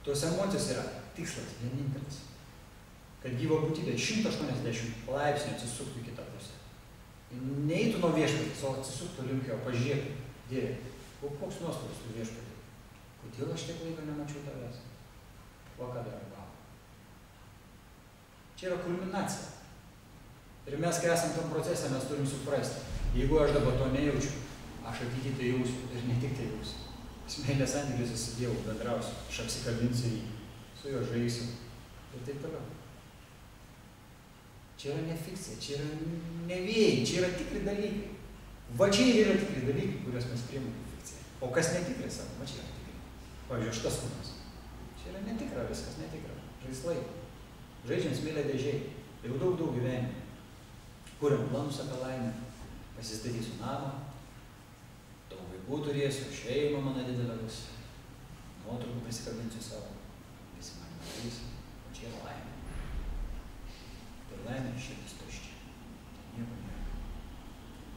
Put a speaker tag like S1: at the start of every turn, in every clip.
S1: Tos emocijos yra tikslas vienintelis. Kad gyva būtybė 180 laipsnių atsisuktų į kitą pusę. Neįtų nuo viešpatės, o atsisuktų link jo, pažiūrėtų. Dieve, koks nuostolis tu viešpatė? Kodėl aš tiek laiko nemačiau tavęs? O ką dar gavo? Čia yra kulminacija. Ir mes, kai esam tam procese, mes turim suprasti. Jeigu aš dabar to nejaučiu, aš ateityje tai jausiu ir ne tik tai jausiu. Aš meilės santykiuose su Dievu bendrausiu, aš apsikabinsiu jį, su juo žaisiu ir taip toliau. Čia yra ne fikcija, čia yra ne vėjai, čia yra tikri dalykai. Va čia yra tikri dalykai, kuriuos mes priimame kaip fikciją. O kas netikrai, sako, va čia yra tikrai. Pavyzdžiui, šitas kūnas. Čia yra netikra, viskas netikra. Žaislai. Žaidžiam smėlio dėžėj. Jau daug gyvenimų. Kuriam planus apie laimę. Pasistatysiu namą. Daug vaikų turėsiu, šeimą mano didelę bus. Nuotraukų prisikabinsiu savo. Visi man matys. O čia yra laimė. Tai laimė širdis tuščia. Nieko nėra.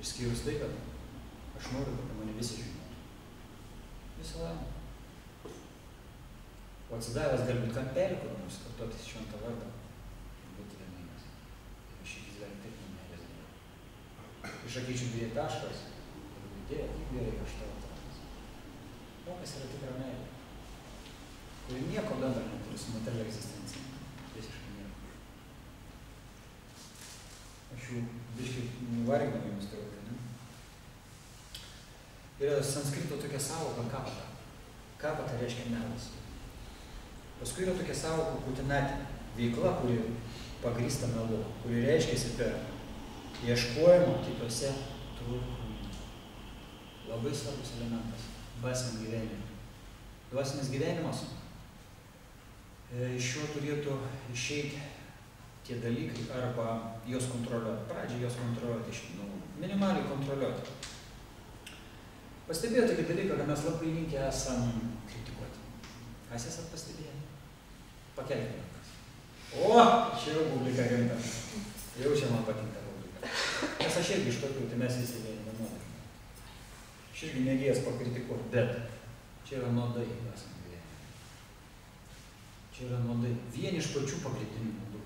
S1: Išskyrus tai, kad aš noriu, kad mane visi žinotų. Visą laimę. O atsidavęs gali būti kampelį, kur nors kartuoti šventą vardą. Būti laimingas. Ir širdis gali taip nuo meilės Dievo. Iš akyčių dviejų taškas. Dieve, tik gerai, aš tavo atradęs. O kas yra tikra meilė? Kuri nieko bendra neturi su materialia egzistencija. Visiškai nieko. Aš jau biškai nuvarginau jums turbūt, ne? Yra sanskrito tokia sąvoka kapata. Kapata reiškia melas. Paskui yra tokia sąvoka putinatė. Veikla, kuri pagrįsta melu, kuri reiškiasi per ieškojimą kitose trūkumų. Labai svarbus elementas dvasiniam gyvenimui. Dvasinis gyvenimas, iš jo turėtų išeiti tie dalykai arba jos kontroliuoti. Pradžiai jos kontroliuoti, minimaliai kontroliuoti. Pastebėjote tokį dalyką, kad mes labai linkę esam kritikuoti. Kas esat pastebėję? Pakelkime rankas. O, čia jau publika rimta. Jau čia man patinka publika. Nes aš irgi iš tokių, tai mes visi vienime nuodai. Aš irgi mėgėjęs pakritikuoti, bet čia yra nuodai esam gyvenime. Čia yra nuodai. Vieni iš pačių pagrindinių nuodų.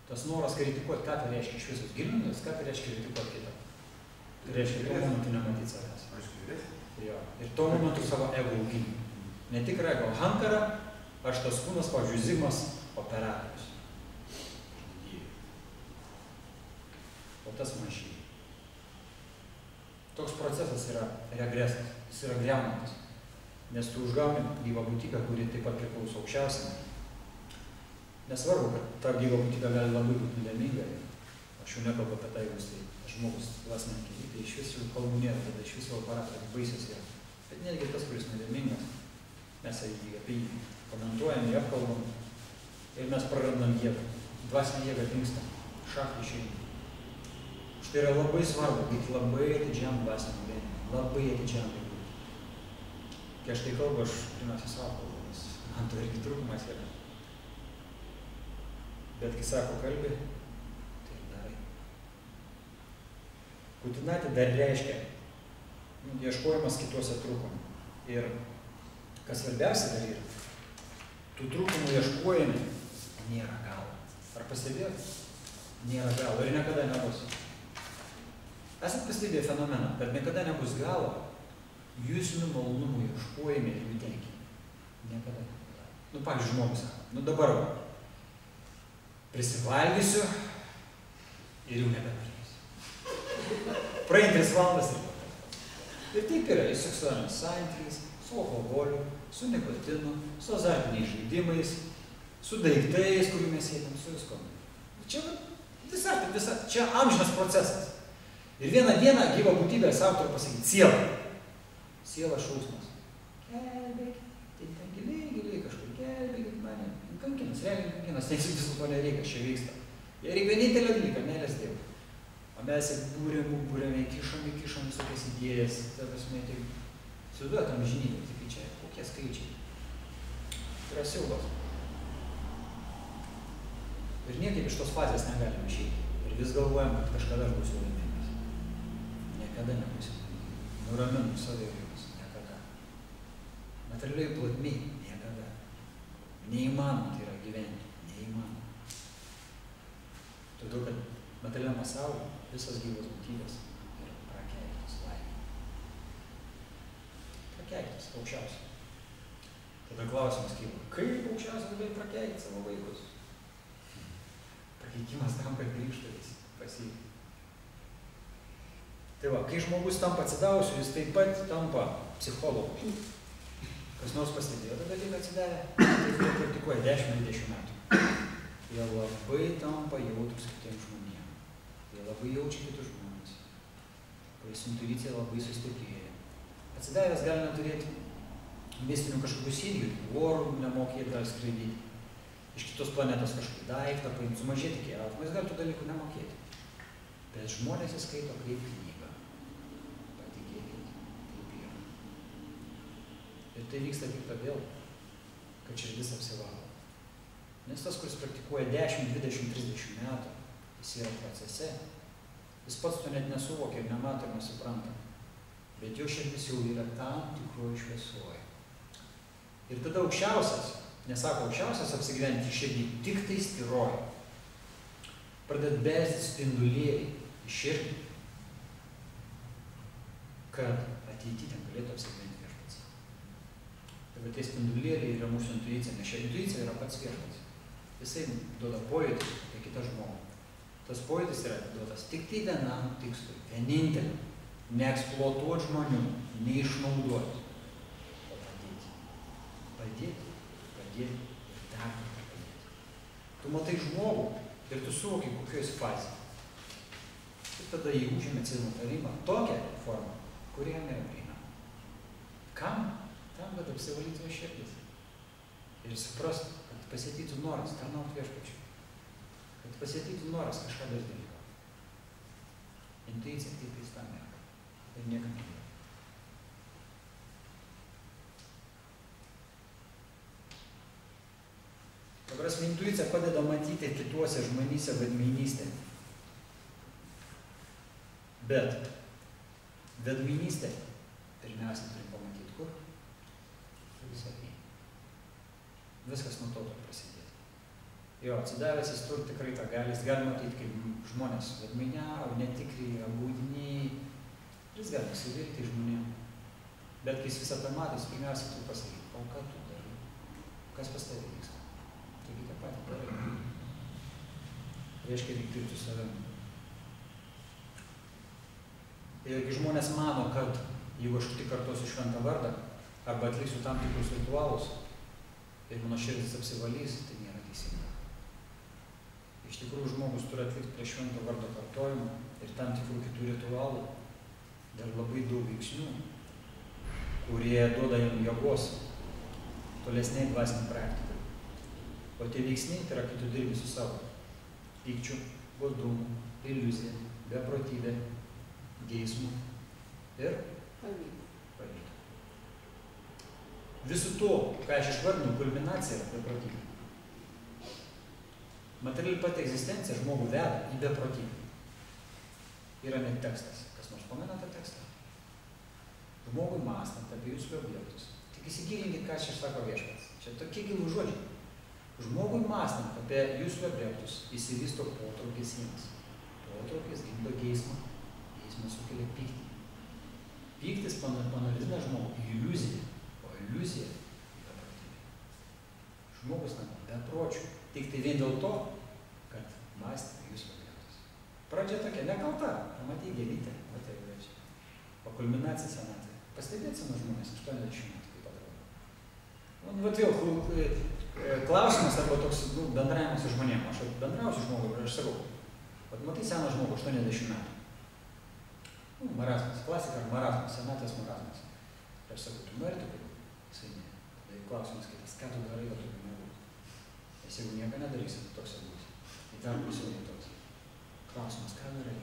S1: Tas noras kritikuoti, ką tai reiškia iš visus gilintis, ką tai reiškia kritikuoti kitą. Tai reiškia, tuo momentu nematyti savęs. Jo. Ir tuo momentu savo ego auginimą. Ne tik ego hankara, aš tas kūnas, pavyzdžiui, Zigmas operatorius. O tas mažyje. Toks procesas yra regresas, jis yra griaunantis. Nes tu užgauni gyvą būtybę, kuri taip pat priklauso aukščiausiam. Nesvarbu, kad ta gyva būtybė gali labai būti nuodėminga. Aš jau nekalbu apie tai, jeigu tai žmogus dvasiniam kely, tai iš vis jau kalbų nėra, tada iš vis jau aparatas baisios yra. Bet netgi tas, kuris nuodėmingas, mes apie jį komentuojam, jį apkalbam ir mes prarandam jėgą. Dvasinė jėga dingsta, šaktai išeina. Štai yra labai svarbu būti labai atidžiam dvasiniam gyvenimui, labai atidžiam būti. Kai aš tai kalbu, aš pirmiausia savo kalbu, nes man to irgi trūkumas yra. Bet kai sako kalbė, tai ir darai. Putinatė dar reiškia ieškojimas kituose trūkumų. Ir kas svarbiausia dar yra, tų trūkumų ieškojami nėra galo. Ar pastebėjot? Nėra galo ir niekada nebus. Esat pastebėję fenomeną, kad niekada nebus galo jūsinių malonumų ieškojami ir jų tenkinimai. Niekada nebus. Pavyzdžiui, žmogus sako, dabar va, prisivalgysiu ir jau nebenorėsiu. Praeina 3 valandas ir pakalbės. Ir taip yra ir seksualinis santykis, su alkoholiu, su nikotinu, su azartiniais žaidimais, su daiktais, kurių mes sėdėm, su viskom. Čia čia amžinas procesas. Ir vieną dieną gyva būtybė savo turi pasakyti siela. Siela šausmas. Gelbėkit, tai ten giliai kažkur gelbėkit mane. Kankinas, realiai kankinas, nes viso to nereikia, čia vyksta. Jie reikia vienintelio dalyką, meilės Dievui. O mes būrėme, kišam visokias idėjas, ta prasme, tai suduotam žinybę, tai čia kokie skaičiai. Tai yra siaubas. Ir niekaip iš tos fazės negalim išeiti. Ir vis galvojam, kad kažkada aš būsiu laimingas. Niekada nebūsiu laimingas. Nuraminu save ir jums. Niekada. Materialiai plotmėj. Niekada. Neįmanoma tai yra gyventi. Neįmanoma. Todėl, kad materialiam pasaulyje visas gyvos būtybės yra prakeiktos laimė. Prakeiktos, aukščiausiai. Tada klausimas kyla, kaip aukščiausiai gali prakeikti savo vaikus? Prakeikimas tam, kad grįžtų jis pas jį. Tai va, kai žmogus tampa atsidausiu, jis taip pat tampa psichologu. Kas nors pastebėjo tą dalyką atsidavę, tai jie praktikuoja 10-20 metų. Jie labai tampa jautrus kitiems žmonėms. Jie labai jaučia kitus žmonės. Kuris intuicija labai sustiprėja. Atsidavęs gali neturėti mistinių kažkokių įgūdžių, orų nemokėti gali skraidyti. Iš kitos planetos kažkokį daiktą paimti, sumažėti keliauti, jis gali tų dalykų nemokėti. Bet žmonės įskaito kaip knygą. Patikėkit, taip yra. Ir tai vyksta tik todėl, kad širdis apsivalo. Nes tas, kuris praktikuoja 10, 20, 30 metų, jis yra procese, jis pats to net nesuvokia ir nemato ir nesupranta. Bet jo širdis jau yra tam tikroji šviesoje. Ir tada aukščiausias, nesako aukščiausias apsigyventi širdį, tik tai stiroja. Pradeda besti spindulėliai į širdį, kad ateityje ten galėtų apsigyventi viešpats. Tai tie spindulėliai yra mūsų intuicija, nes ši intuicija yra pats viešpats. Jisai duoda pojūtį apie kitą žmogų. Tas pojūtis yra duotas tik tai vienam tikslui, vieninteliam. Neeksploatuoti žmonių, neišnaudoti, o padėti. Padėti ir dar padėti. Tu matai žmogų ir tu suvoki, kokios fazė. Ir tada jį užėmė civilinę tarnybą tokią formą, kuri jam yra prieinama. Kam? Tam, kad apsivalytų širdis. Ir suprastų, kad pasietytų noras tarnauti viešpačiui. Kad pasietytų noras kažką dar dalyko. Intuicija taip jis tam yra. Ir niekam nėra. Dabar intuicija padeda matyti kituose žmonyse vedmeinystę. Bet vedmeinystę pirmiausia turim pamatyti kur? Savy. Viskas nuo to prasidėti. Jo, atsidavęs jis turi tikrai tą gali, jis gali matyti, kaip žmonės vedmeiniavo, netikri, apgaudiniai. Jis gali nusivilti žmonėm. Bet kai jis visą tą mato, jis pirmiausia turi pasakyti, o ką tu darai? Kas pas tavai vyksta? Taigi tą patį darai. Reiškia, reikia dirbti su savimi. Ir kai žmonės mano, kad jeigu aš tik kartosiu šventą vardą, arba atliksiu tam tikrus ritualus, ir mano širdis apsivalys, tai nėra teisinga. Iš tikrųjų, žmogus turi atlikti prie švento vardo kartojimą ir tam tikrų kitų ritualų. Dar labai daug veiksnių, kurie duoda jam jėgos tolesniai dvasiniai praktikai. O tie veiksniai tai yra, kai tu dirbi su savo pykčiu, godumu, iliuzija, beprotybė, geismu ir pavydu. Visų to, ką aš išvardinu, kulminacija yra beprotybė. Materiali pati egzistencija žmogų veda į beprotybę. Yra net tekstas. Kas nors pamena tą tekstą? Žmogui mąstant apie jūsų objektus. Tik įsigilinkit, ką čia sako viešpats. Čia tokie gilūs žodžiai. Žmogui mąstant apie jūsų objektus įsivysto potraukis jiems. Potraukis gimdo geismą. Geismas sukelia pyktį. Pyktis panalizina žmogų į iliuziją, o iliuzija į beprotybę. Žmogus bepročių. Tik tai vien dėl to, kad mąstė apie jūsų objektus. Pradžia tokia nekalta, pamatyk gėlytę, o tai vėčiai. O kulminacija senatvė. Pastebėt senos žmonės, 80 metų kaip atrodo. Vat vėl klausimas arba toks bendravimas su žmonėm. Aš bendrausiu žmogui ir aš sakau, vat matai seną žmogų 80 metų. Marazmas, klasika ar marazmas, senatvės marazmas. Ir aš sakau, tu nori tokių? Jisai ne. Tada klausimas kitas, ką tu darai, kad tu nebūtų. Nes jeigu nieko nedarysi, toks ir būsi. Į dar būsi ne toks. Klausimas, ką darai?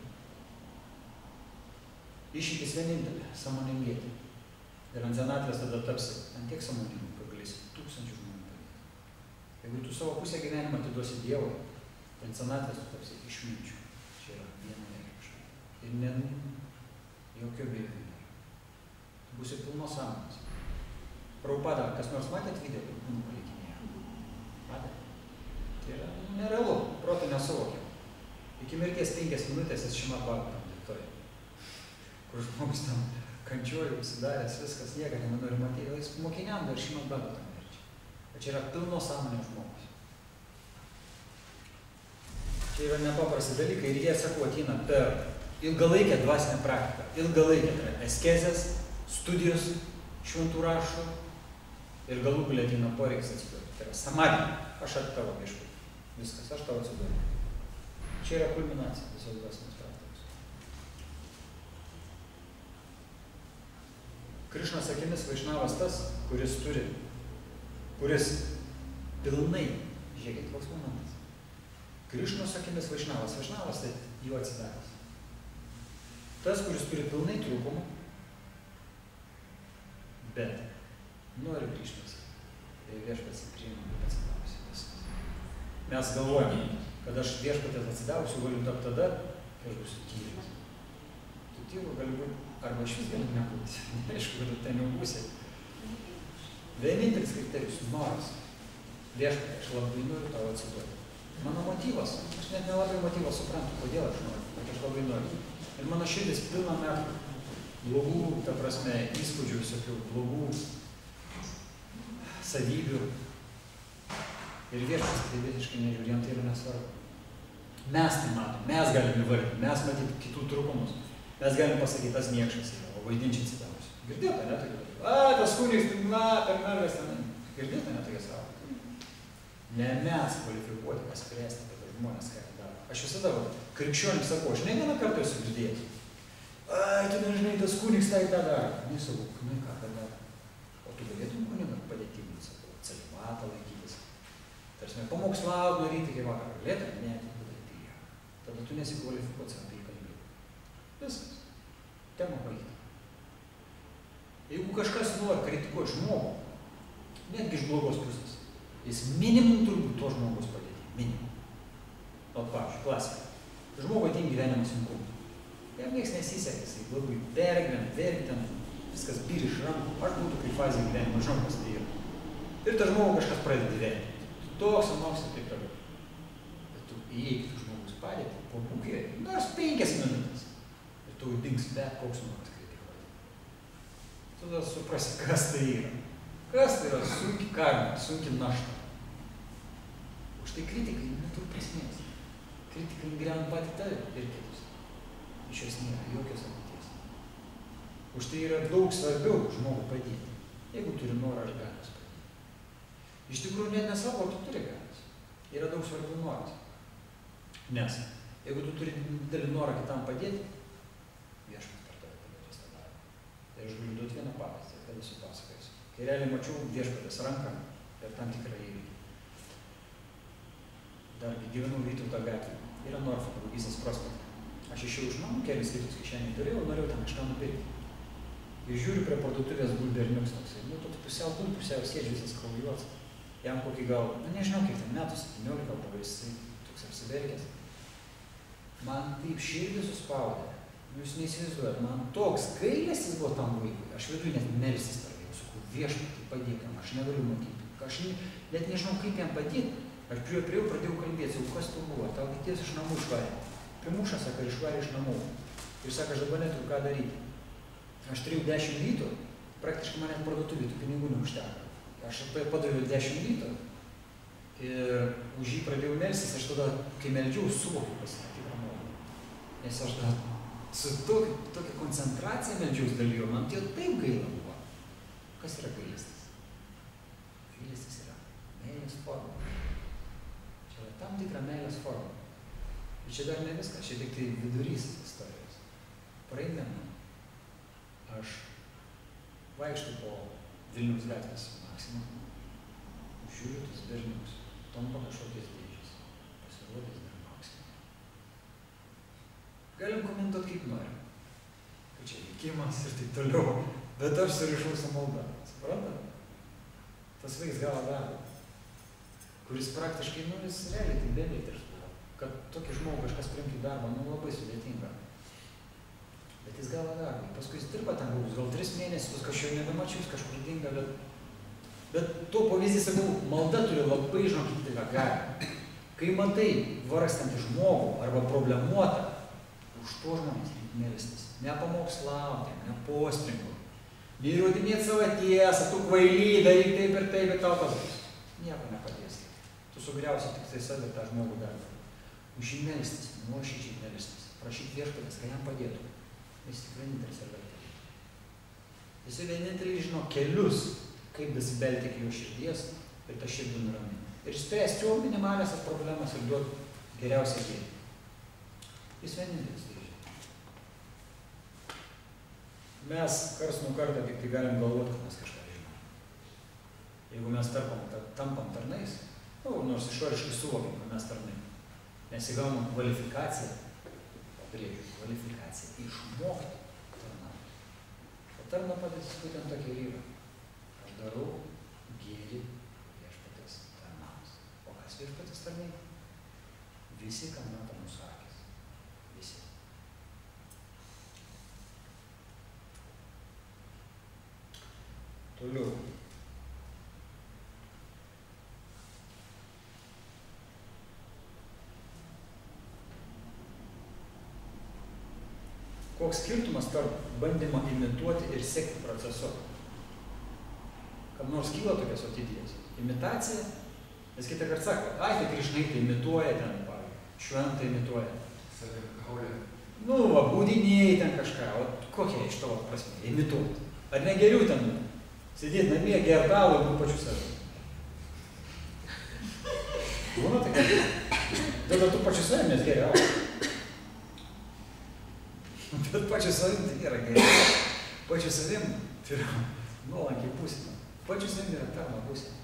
S1: Išeitis vienintelė, sąmoningėti. Ir ant senatvės tada tapsi ant tiek sąmoningų, kad galėsi 1000 žmonių padėti. Jeigu tu savo pusę gyvenimą atiduosi Dievui, tai ant senatvės tu tapsi išminčių. Čia yra vienareikšmiškai. Ir ne jokio abejonių. Tu būsi pilnos sąmonės. Prabhupada, kas nors matėt video, kaip kūnų palikinėje? nerealu, protu nesuvokiam. Iki mirties 5 minutės jis šimą bagą tam diktoja. Kur žmogus tam kančiuoja, užsidaręs, viskas, nieka nenori matyti, o jis mokiniam dar šimą bagą tam verčia. O čia yra pilno sąmonės žmogus. Čia yra nepaprasti dalykai ir jie, sakau, ateina per ilgalaikę dvasinę praktiką. Ilgalaikę, tai yra askezės, studijos, šventų raštų ir galų galia ateina poreikis atsiduoti. Tai yra samadhi, aš at tavo viešpatį. Viskas, aš tavo atsiduodu. Čia yra kulminacija visos dvasinės praktikos. Krišnos akimis Vaišnavas tas, kuris pilnai, žiūrėkit, koks momentas. Krišnos akimis Vaišnavas tai jau atsidavęs. Tas, kuris turi pilnai trūkumų, bet nori grįžtas. Tai viešpats priima, bet atsidavus. Viskas. Mes galvojame, kad aš viešpatės atsidavusiu galiu tapti tada, kai aš būsiu tyras. Tu tyru gali būti, arba iš vis gali nebūti. Aišku, kad ten jau būsi. Vienintelis kriterijus – noras. Viešpatie, aš labai noriu tavo atsiduoti. Mano motyvas, aš net nelabai motyvą suprantu, kodėl aš noriu, bet aš labai noriu. Ir mano širdis pilna metų blogų, ta prasme, įspūdžių visokių, blogų savybių. Ir viešpas tai visiškai nežiūrėjom, tai yra nesvarbu. Mes tai matom, mes galim įvardinti, mes matyti kitų trūkumus. Mes galim pasakyti, tas niekšas yra, o vaidinčiai atsidavus. Girdėta, ne tokia? Tas kūnis, per mergas ten. Girdėta, ne tokia savo. Ne mes kvalifikuoti, kas spręsti apie žmonės, ką jie daro. Aš visada, krikščionis sakau, aš ne vieną kartą esu girdėjęs. Tu nežinai, tas kunigs tai tą daro. Nesakau, ką tą daro. O tu galėtum kunigą padėti, sakau, celibatą laikytis. Tarsi, pamokslaut daryti iki vakarą. Galėtum? Ne, tik padaryti ją. Tada tu nesikvalifikuoti apie jį kalbėti. Viskas. Tema baigta. Jeigu kažkas nori kritikuoti žmogų, netgi iš blogos pusės, jis minimum turbūt to žmogus padėti. Minimum. O pavyzdžiui, klasika. Žmogui ateina gyvenimo sunkumų. Jam nieks nesisekė, jis labai verkti, viskas byri iš rankų. Aš būtų kaip fazė gyvenimo, žinau, kas tai yra. Ir ta žmogų kažkas pradeda gyventi. Toks, anoks ir taip toliau. Bet tu įeik tų žmogus padėti, pabūkė, nors 5 minutės. Ir tu dings bet koks noras kritikuoti. Tada suprasi, kas tai yra. Kas tai yra sunki karma, sunki našta. Už tai kritikai neturi prasmės. Kritikai griauna patį tave ir kitus. Iš jos nėra jokios ateities. Už tai yra daug svarbiau žmogų padėti. Jeigu turi norą, aš galios padėti. Iš tikrųjų, net nesvarbu, tu turi galios. Yra daug svarbių noras. Nes, jeigu tu turi didelį norą kitam padėti, viešpats per tave padarys tą darbą. Tai aš galiu duoti vieną pavyzdį, kad esu pasakojęs. Kai realiai mačiau viešpatės ranką per tam tikrą įvykį. Dargi gyvenau Vytauto gatvėje. Yra Norfo draugystės prospekte. Aš išėjau iš namų, kelis rytus kišenėje turėjau, norėjau tam kažką nupirkti. Ir žiūriu prie parduotuvės guli berniuks toksai. Toks pusiau guli, pusiau sėdžiu, visas kraujuotas. Jam kokį gal, nežinau kiek ten metų, 17 gal buvo, jisai toks apsiverkęs. Man taip širdį suspaudė. Jūs neįsivaizduojat, man toks gailestis buvo tam vaikui. Aš viduje net melstis pradėjau, sakau, viešpatį padėkam, aš negaliu matyti. Aš net nežinau, kaip jam padėti. Aš prie jo pradėjau kalbėti, jau kas tu buvo, tau girdės iš namų išvarė. Primušą, sako, išvarė iš namų. Ir sako, aš dabar neturiu ką daryti. Aš turėjau 10 rytų, praktiškai man net parduotuvė tų pinigų neužteko. Aš padaviau 10 rytų ir už jį pradėjau melstis, aš tada, kai meldžiau, suvokiau pasakyti ramą. Nes aš dar su tokia koncentracija meldžiaus dalyjo, man tai taip gaila buvo. Kas yra gailestis? Gailestis yra meilės forma. Čia yra tam tikra meilės forma. Ir čia dar ne viskas, čia tik tai vidurys istorijos. Praeidama, aš vaikštu po Vilniaus gatvės Maksimą, žiūriu tus berniukus, tampa kažkokiais dėdžiais, pasirodys dar Maksimą. Galim komentuoti kaip norim, kad čia likimas ir taip toliau, bet aš surišau su malda, suprantat? Tas vaikas gavo darbą, kuris praktiškai, jis realiai tik beveiters buvo, kad tokį žmogų kažkas priimtų darbą, labai sudėtinga. Bet jis gavo darbą, paskui jis dirba ten gal 3 mėnesius, kažko nebemačius, kažkur dinga, bet to pavyzdys, sakau, malda turi labai, žinokit, tai galią. Kai matai vargstantį žmogų arba problemuotą, už to žmonės reikia melstis. Nepamokslauti, nepostringu. Neįrodinėti savo tiesą, tu kvaily, daryk taip ir taip, bet tau padarys. Nieko nepadės. Tu sugriausi tik tai save tą žmogų darbą. Už jį melstis, nuoširdžiai melstis. Prašyti viešpatės, kad jam padėtų. Jis tik vienintelis ir vertė. Jis vienintelis žino kelius, kaip dasibelti iki jo širdies ir tą širdį nuraminti. Ir spręsti jo minimaliasias problemas ir duoti geriausią gėrį. Jis vienintelis tai žino. Mes kars nuo kartą tik tai galim galvoti, kad mes kažką žinom. Jeigu mes tampam tarnais, nors išoriškai suvokim, kad mes tarnai, mes įgaunam kvalifikaciją, pabrėžiu, kvalifikaciją, išmokti tarnauti. O tarno padėtis būtent tokia ir yra. Aš darau gėrį viešpatės tarnams. O kas viešpatės tarnai? Visi, kam mato mūsų akis. Visi. Toliau. Koks skirtumas tarp bandymo imituoti ir sekti procesu? Kam nors kyla tokios atidijos? Imitacija, nes kitą kartą sako, ai, tai Krišnaitai imituoja ten, šventą imituoja. Va, būdiniai ten kažką, o kokia iš tavo prasme, imituoti? Ar ne geriau ten sėdėti namie, gert alų ir būt pačiu savim? Būna tai, kad tada tu pačiu savim, nes geri alų. Bet pačiu savim tai nėra geriau. Pačiu savim tai yra nuolankiai būsena. Pačiu savim yra tarno būsena.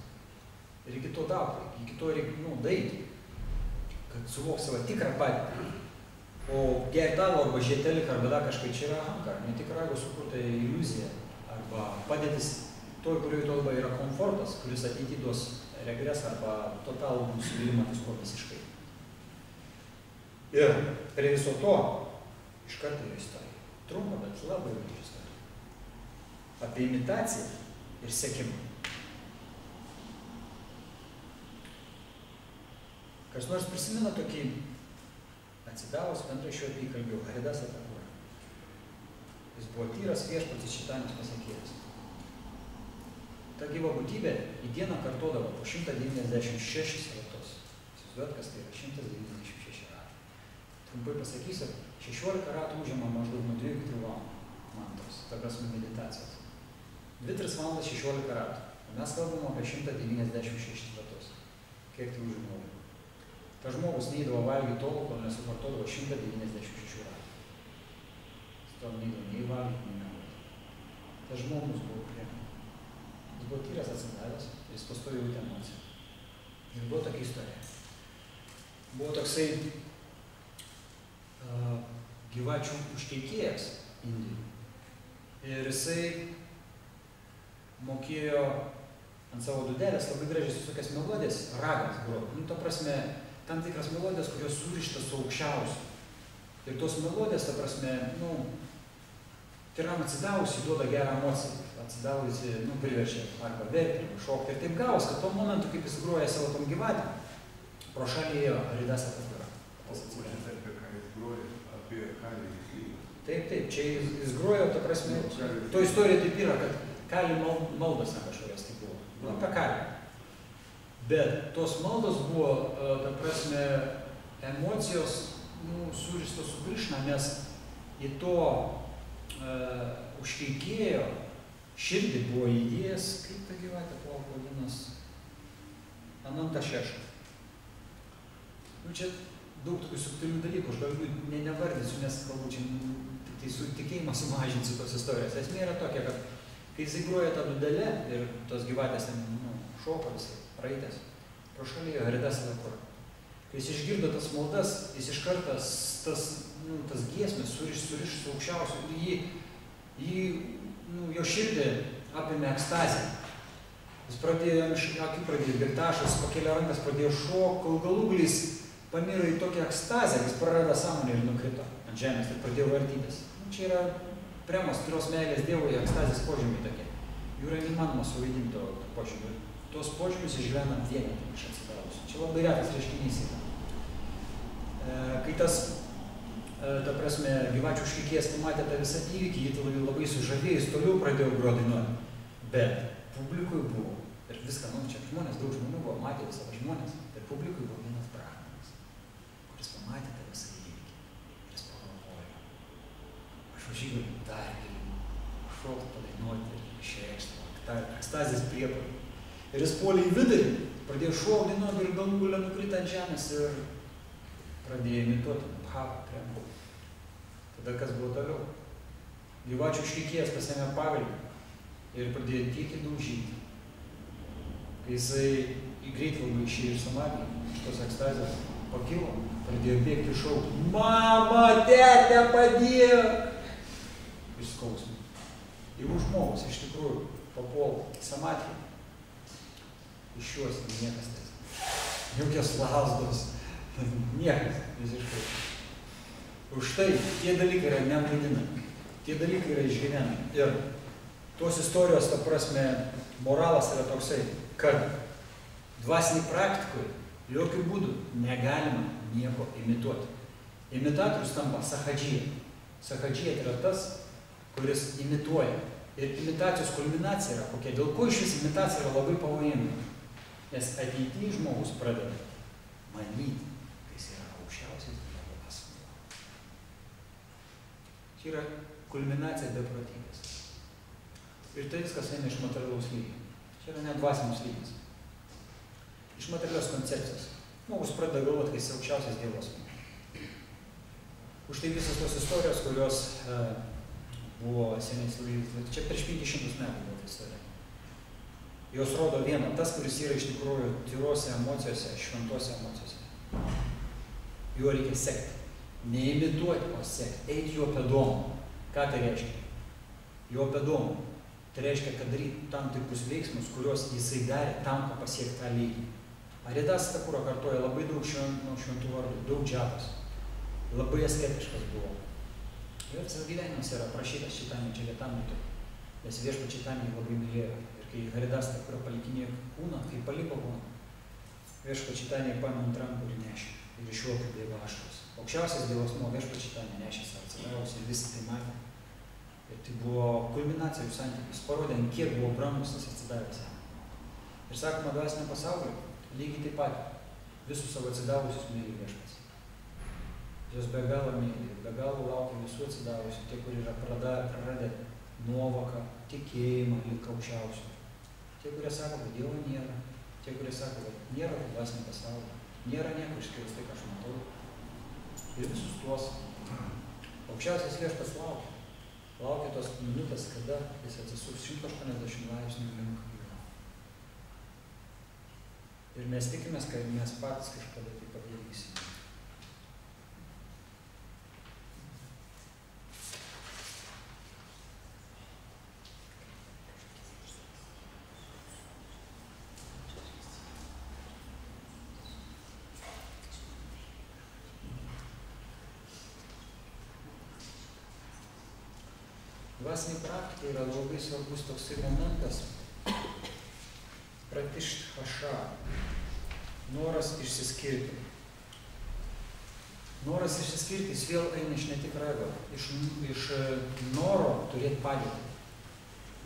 S1: Ir iki to daug, iki to reikia, daeiti, kad suvok savo tikrą padėtį. O gerti alų arba žietėlį arba dar kažkai čia yra ahankar, netikra rago sukurta iliuzija. Arba padėtis toj, kurioje tolba yra komfortas, kuris ateity duos regres arba totalų nusivylimą visko visiškai. Ir prie viso to iš karto yra istorija. Trumpa, bet labai graži istorija. Apie imitaciją ir sekimą. Kas nors prisimena tokį atsidavus bendrai šiuo apie jį kalbėjau, Haridas Atakura. Jis buvo tyras viešpatis Šitanės pasiekėjas. Ta gyva būtybė į dieną kartodavo po 196 ratus. Įsivaizduojat, kas tai yra 196 ratų. Trumpai pasakysiu, 16 ratų užima maždaug nuo 2-3 valandų mantros, ta prasme meditacijos. 2-3 valandas 16 ratų. O mes kalbam apie 196 ratus. Kiek tai užima laiko? Ta žmogus neįdavo valgyti tol, kol nesuvartodavo 196 ratų. Jis tol neįdavo nei valgyti, nei mėgoti. Tas žmogus buvo priema. Jis buvo tyras atsidavęs, jis pastojo jauti emociją. Ir buvo tokia istorija. Buvo toksai gyvačių užkeikėjas Indijai. Ir jisai mokėjo ant savo dudelės labai gražiai visokias melodijas, ragas groti. Ta prasme, tam tikras melodijas, kurios surištas su aukščiausiu. Ir tos melodijas, ta prasme, tyram atsidavusi duoda gerą emociją. Atsidavusi, priverčia arba verkti, arba šokti. Ir taip gavos, kad tuo momentu, kaip jis groja savo tom gyvatėm, pro šalį ėjo Haridas Atakura. Taip, čia jis grojo, ta prasme, to istorija taip yra, kad kalį maldos kažkokios tai buvo. Apie kalį. Bet tos maldos buvo, ta prasme, emocijos surištos su Krišna, nes į to užkeikėjo širdį buvo įdėjęs, kaip ta gyvatė buvo vadinas, Ananta Šeša. Čia daug tokių subtilių dalykų, aš galbūt nevardysiu, nes galbūt čia tik tai su tikėjimą sumažinsiu tos istorijos. Esmė yra tokia, kad kai jisai groja tą dudelę ir tos gyvatės šoko visai, praeitės, pro šalį Haridas Atakura. Kai jis išgirdo tas maldas, jis iš kartas tas giesmės suriš su aukščiausiu ir jo širdį apėmė ekstazę. Jis pradėjo, akį pradėjo girtašas, pakėlė rankas, pradėjo šokti, kol galų gale jis paniro į tokią ekstazę, jis prarado sąmonę ir nukrito ant žemės ir pradėjo vartytis. Čia yra premos, tyros meilės Dievui, ekstazės požymiai tokie. Jų yra neįmanoma suvaidinti to požymių. Tuos požymius išgyvena vienetai iš atsidavusių. Čia labai retas reiškinys yra. Kai tas, ta prasme, Gyvačių šlikėjas pamatė tą visą įvykį, jį labai sužavėjus, toliau pradėjo groti dainuoti. Bet publikui buvo, ir viską, čia žmonės, daug žmonių buvo, matė visą žmonės, bet publikui buvo vienas brahmanas, kuris pamatė tą visą įvykį. Ir jis pagalvojo, aš už jį galiu dar giliau šokti, padainuoti, išreikšti, tą ekstazės priepuolį. Ir jis puolė į vidurį, pradėjo šokti, dainuoti ir galų gale nukrito ant žemės ir pradėjo imituoti Bhavą kremą. Tada kas buvo toliau? Gyvačių šlikėjas pasiėmė pagalį ir pradėjo tiek įdaužyti. Kai jisai į greitvalgą išėjo iš samadį, iš tos ekstazės pakilo, pradėjo bėgti ir šaukti: Mama, tete, padėk! Iš skausmo. Jeigu žmogus iš tikrųjų papuola į samadį, iš juos niekas tas. Jokios lasdos, niekas visiškai. Už tai tie dalykai yra nevaidinami, tie dalykai yra išgyvenami. Ir tos istorijos, ta prasme, moralas yra toksai, kad dvasiniai praktikui jokių būdų negalima nieko imituoti. Imitatorius tampa sahadžija. Sahadžija yra tas, kuris imituoja. Ir imitacijos kulminacija yra kokia. Dėl ko iš vis imitacija yra labai pavojinga? Nes ateityje žmogus pradeda manyti, kai jis yra aukščiausias Dievo asmuo. Čia yra kulminacija beprotybės. Ir tai viskas eina iš materialaus lygio. Čia yra nedvasinis lygis. Iš materialios koncepcijos. Žmogus pradeda galvoti, kai jis aukščiausias Dievo asmuo. Už tai visas tos istorijos, kurios buvo seniai suvaidintos, čia prieš 500 metų buvo ta istorija. Jos rodo vieną, tas, kuris yra iš tikrųjų tyrose emocijose, šventose emocijose. Juo reikia sekti. Neimituoti, o sekti. Eiti jo pėdomu. Ką tai reiškia? Jo pėdomu. Tai reiškia, kad daryti tam tikrus veiksmus, kuriuos jisai darė tam, kad pasiekti tą lygį. Haridas Thakura kartoja labai daug šventų vardų, daug džapos. Labai asketiškas buvo. Jo visas gyvenimas yra aprašytas Čaitanija Čaritamritoje, nes Viešpats Čaitanija labai mylėjo. Ir kai Haridas Thakura palikinėjo kūną, kai paliko kūną, Viešpats Čaitanija paėmė ant rankų ir nešė. Ir iš jo kaip Dievo ašaros. Aukščiausias Dievo asmuo Viešpats Čaitanija nešė savo atsidavusi ir visi tai matė. Ir tai buvo kulminacija jų santykių. Jis parodė, kiek buvo brangus tas atsidavęs jam. Ir sakoma, dvasinio pasaulio lygiai taip pat visus savo atsidavusius myli Viešpats. Jos be galo myli, be galo laukia visų atsidavusių, tie, kurie yra praradę nuovoką, tikėjimą lik aukščiausių. Tie, kurie sako, kad Dievo nėra, tie, kurie sako, kad nėra dvasinio pasaulio, nėra nieko išskyrus tai, ką aš matau. Ir visus tuos aukščiausias Viešpats laukia. Laukia tos minutės, kada jis atsisuks 180 laipsnių link jo. Ir mes tikimės, kad mes patys kažkada tai padarysime. Dvasiniai praktikai yra labai svarbus toksai momentas, pratišthaša, noras išsiskirti. Noras išsiskirti, jis vėl eina iš netikravio, iš noro turėti padėtį.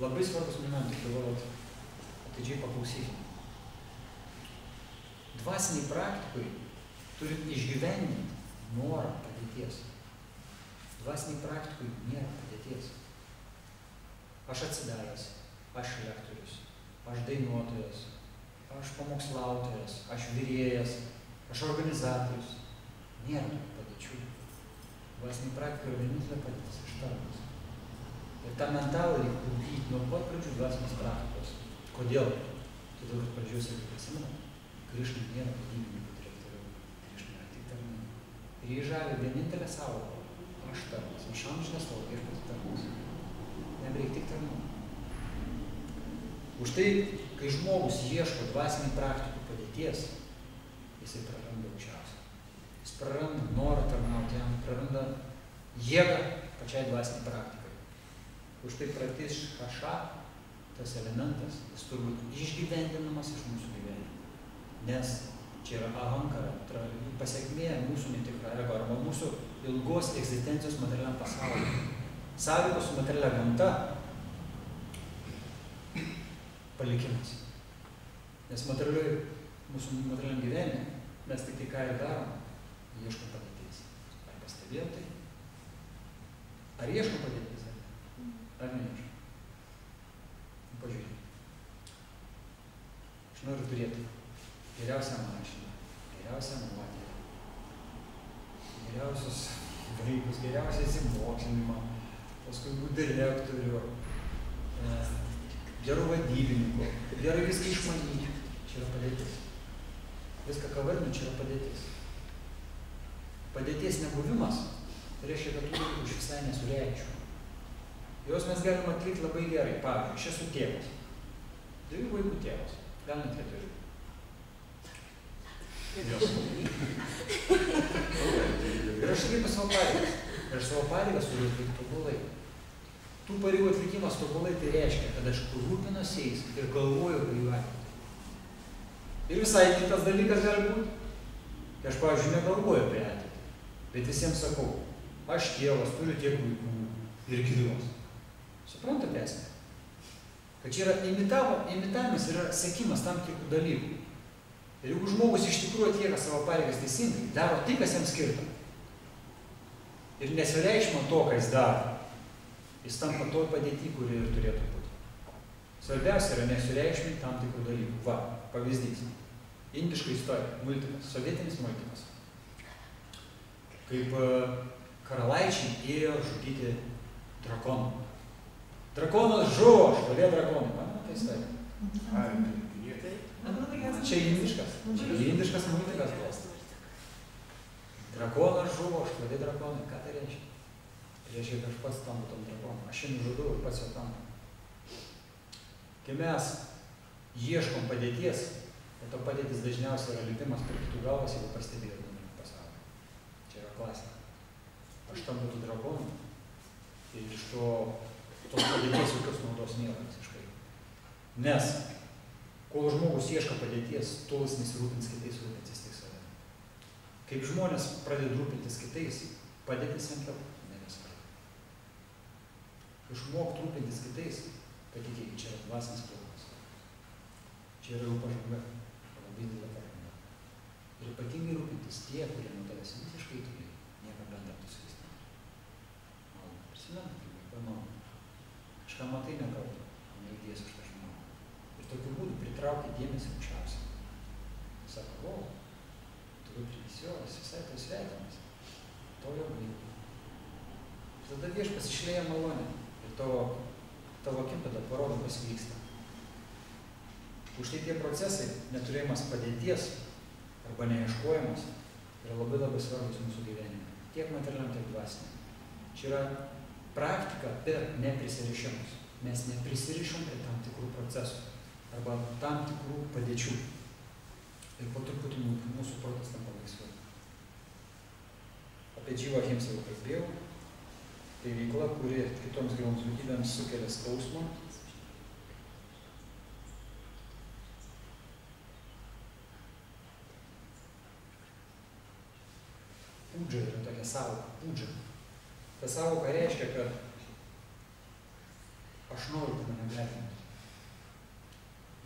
S1: Labai svarbus momentas, galvojot, atidžiai paklausykime. Dvasiniai praktikai turi išgyvendinti norą padėties. Dvasiniai praktikai nėra padėties. Aš atsidavęs, aš lektorius, aš dainuotojas, aš pamokslautojas, aš virėjas, aš organizatorius. Nėra tokių padėčių. Dvasiniai praktikai yra vienintelė padėtis, aš tarnas. Ir tą mentalą reikia ugdyti nuo pat pradžių dvasinės praktikos. Kodėl? Todėl, kad pradžios ir prisimenu, Krišna nėra vadybininkų direktorių, Krišna yra tik tarnai. Ir jį žavi vienintelė sąvoka, aš tarnas, aš amžinas tavo Viešpats tarnas. Nebereik tik tarnų. Už tai, kai žmogus ieško dvasinių praktikų padėties, jisai praranda aukščiausią. Jis praranda norą tarnauti jam, praranda jėgą pačiai dvasiniai praktikai. Už tai pratišthaša, tas elementas, jis turi būti išgyvendinamas iš mūsų gyvenimo. Nes čia čia yra ahankara, tai pasiekmė mūsų netikro ego arba mūsų ilgos egzistencijos materialiam pasaulyje. Sąveikos su materialia gamta palikimas. Nes mūsų materialiam gyvenime mes tik tai ką ir darom, ieškom padėties. Ar pastebėjom tai? Ar ieškom padėties? Ar neieškom? Pažiūrėkime. Aš noriu turėti geriausią mašiną, geriausią moterį, geriausius vaikus, geriausią įsimokslinimą, paskui būti direktorių, gerų vadybininkų, gerai viską išmanyti. Čia yra padėtis. Viską, ką vardinu, čia yra padėtis. Padėties nebuvimas reiškia, kad tų už visai nesureikščiau. Jos mes galim atlikti labai gerai. Pavyzdžiui, aš esu tėvas. 2 vaikų tėvas. Gal net 4. Ir aš atliku savo pareigas. Ir aš savo pareigas turiu atlikti tobulai. Tų pareigų atlikimas tobulai tai reiškia, kad aš rūpinuosi jais ir galvoju apie jų ateitį. Ir visai kitas dalykas gali būti. Tai aš, pavyzdžiui, negalvoju apie ateitį. Bet visiems sakau, aš tėvas, turiu tiek vaikų ir gyvos. Suprantate esmę? Kad čia yra imitavimas, yra sekimas tam tikrų dalykų. Ir jeigu žmogus iš tikrųjų atlieka savo pareigas teisingai, daro tai, kas jam skirta. Ir nesireikšma to, ką jis daro. Jis tampa toj padėty, kuri ir turėtų būti. Svarbiausia yra nesureikšminti tam tikrų dalykų. Va, pavyzdys. Indiška istorija, multikas, sovietinis multikas. Kaip karalaičiai ėjo žudyti drakoną. Drakonas žuvo, šlovė drakonai. Pamenate istoriją? Čia indiškas. Čia indiškas multikas buvo. Drakonas žuvo, šlovė drakonai. Ką tai reiškia? Reiškia, kad aš pats tampu tom drakonom. Aš jį nužudau ir pats jau tampu. Kai mes ieškom padėties, o ta padėtis dažniausiai yra lipimas prie kitų galvas, jeigu pastebėtume pasaulį. Čia yra klasika. Aš tampu tų drakonų ir iš tos padėties jokios naudos nėra visiškai. Nes kol žmogus ieško padėties, tol jis nesirūpins kitais, rūpinsis tik savimi. Kaip žmonės pradeda rūpintis kitais, padėtis jam tapo nebesvarbu. Išmokti rūpintis kitais, patikėkit, čia yra dvasinis plaukas. Čia yra jau pažanga, labai didelė pažanga. Ir ypatingai rūpintis tie, kurie nuo tavęs visiškai turi, nieko bendra tu su jais neturi. Prisimenate, pamanau. Kažką matai nekalba, neįdės už tą žmogų. Ir tokiu būdu pritraukti dėmesį aukščiausiai. Sako, turiu prisiojas, visai tas svetimas. To jau reikia. Tada Viešpats išlieja malonę ir tavo akim tada parodo, kas vyksta. Už tai tie procesai, neturėjimas padėties arba neieškojimas, yra labai labai svarbus mūsų gyvenime. Tiek materialiam, tiek dvasiniam. Čia yra praktika per neprisirišimus. Mes neprisirišam prie tam tikrų procesų arba tam tikrų padėčių. Ir po truputį mūsų protas tampa laisvai. Apie dživą ahimsą jau kalbėjau. Tai veikla, kuri kitoms gyvoms būtybėms sukelia skausmą. Pūdža yra tokia sąvoka. Pūdža. Ta sąvoka reiškia, kad aš noriu, kad mane garbintų.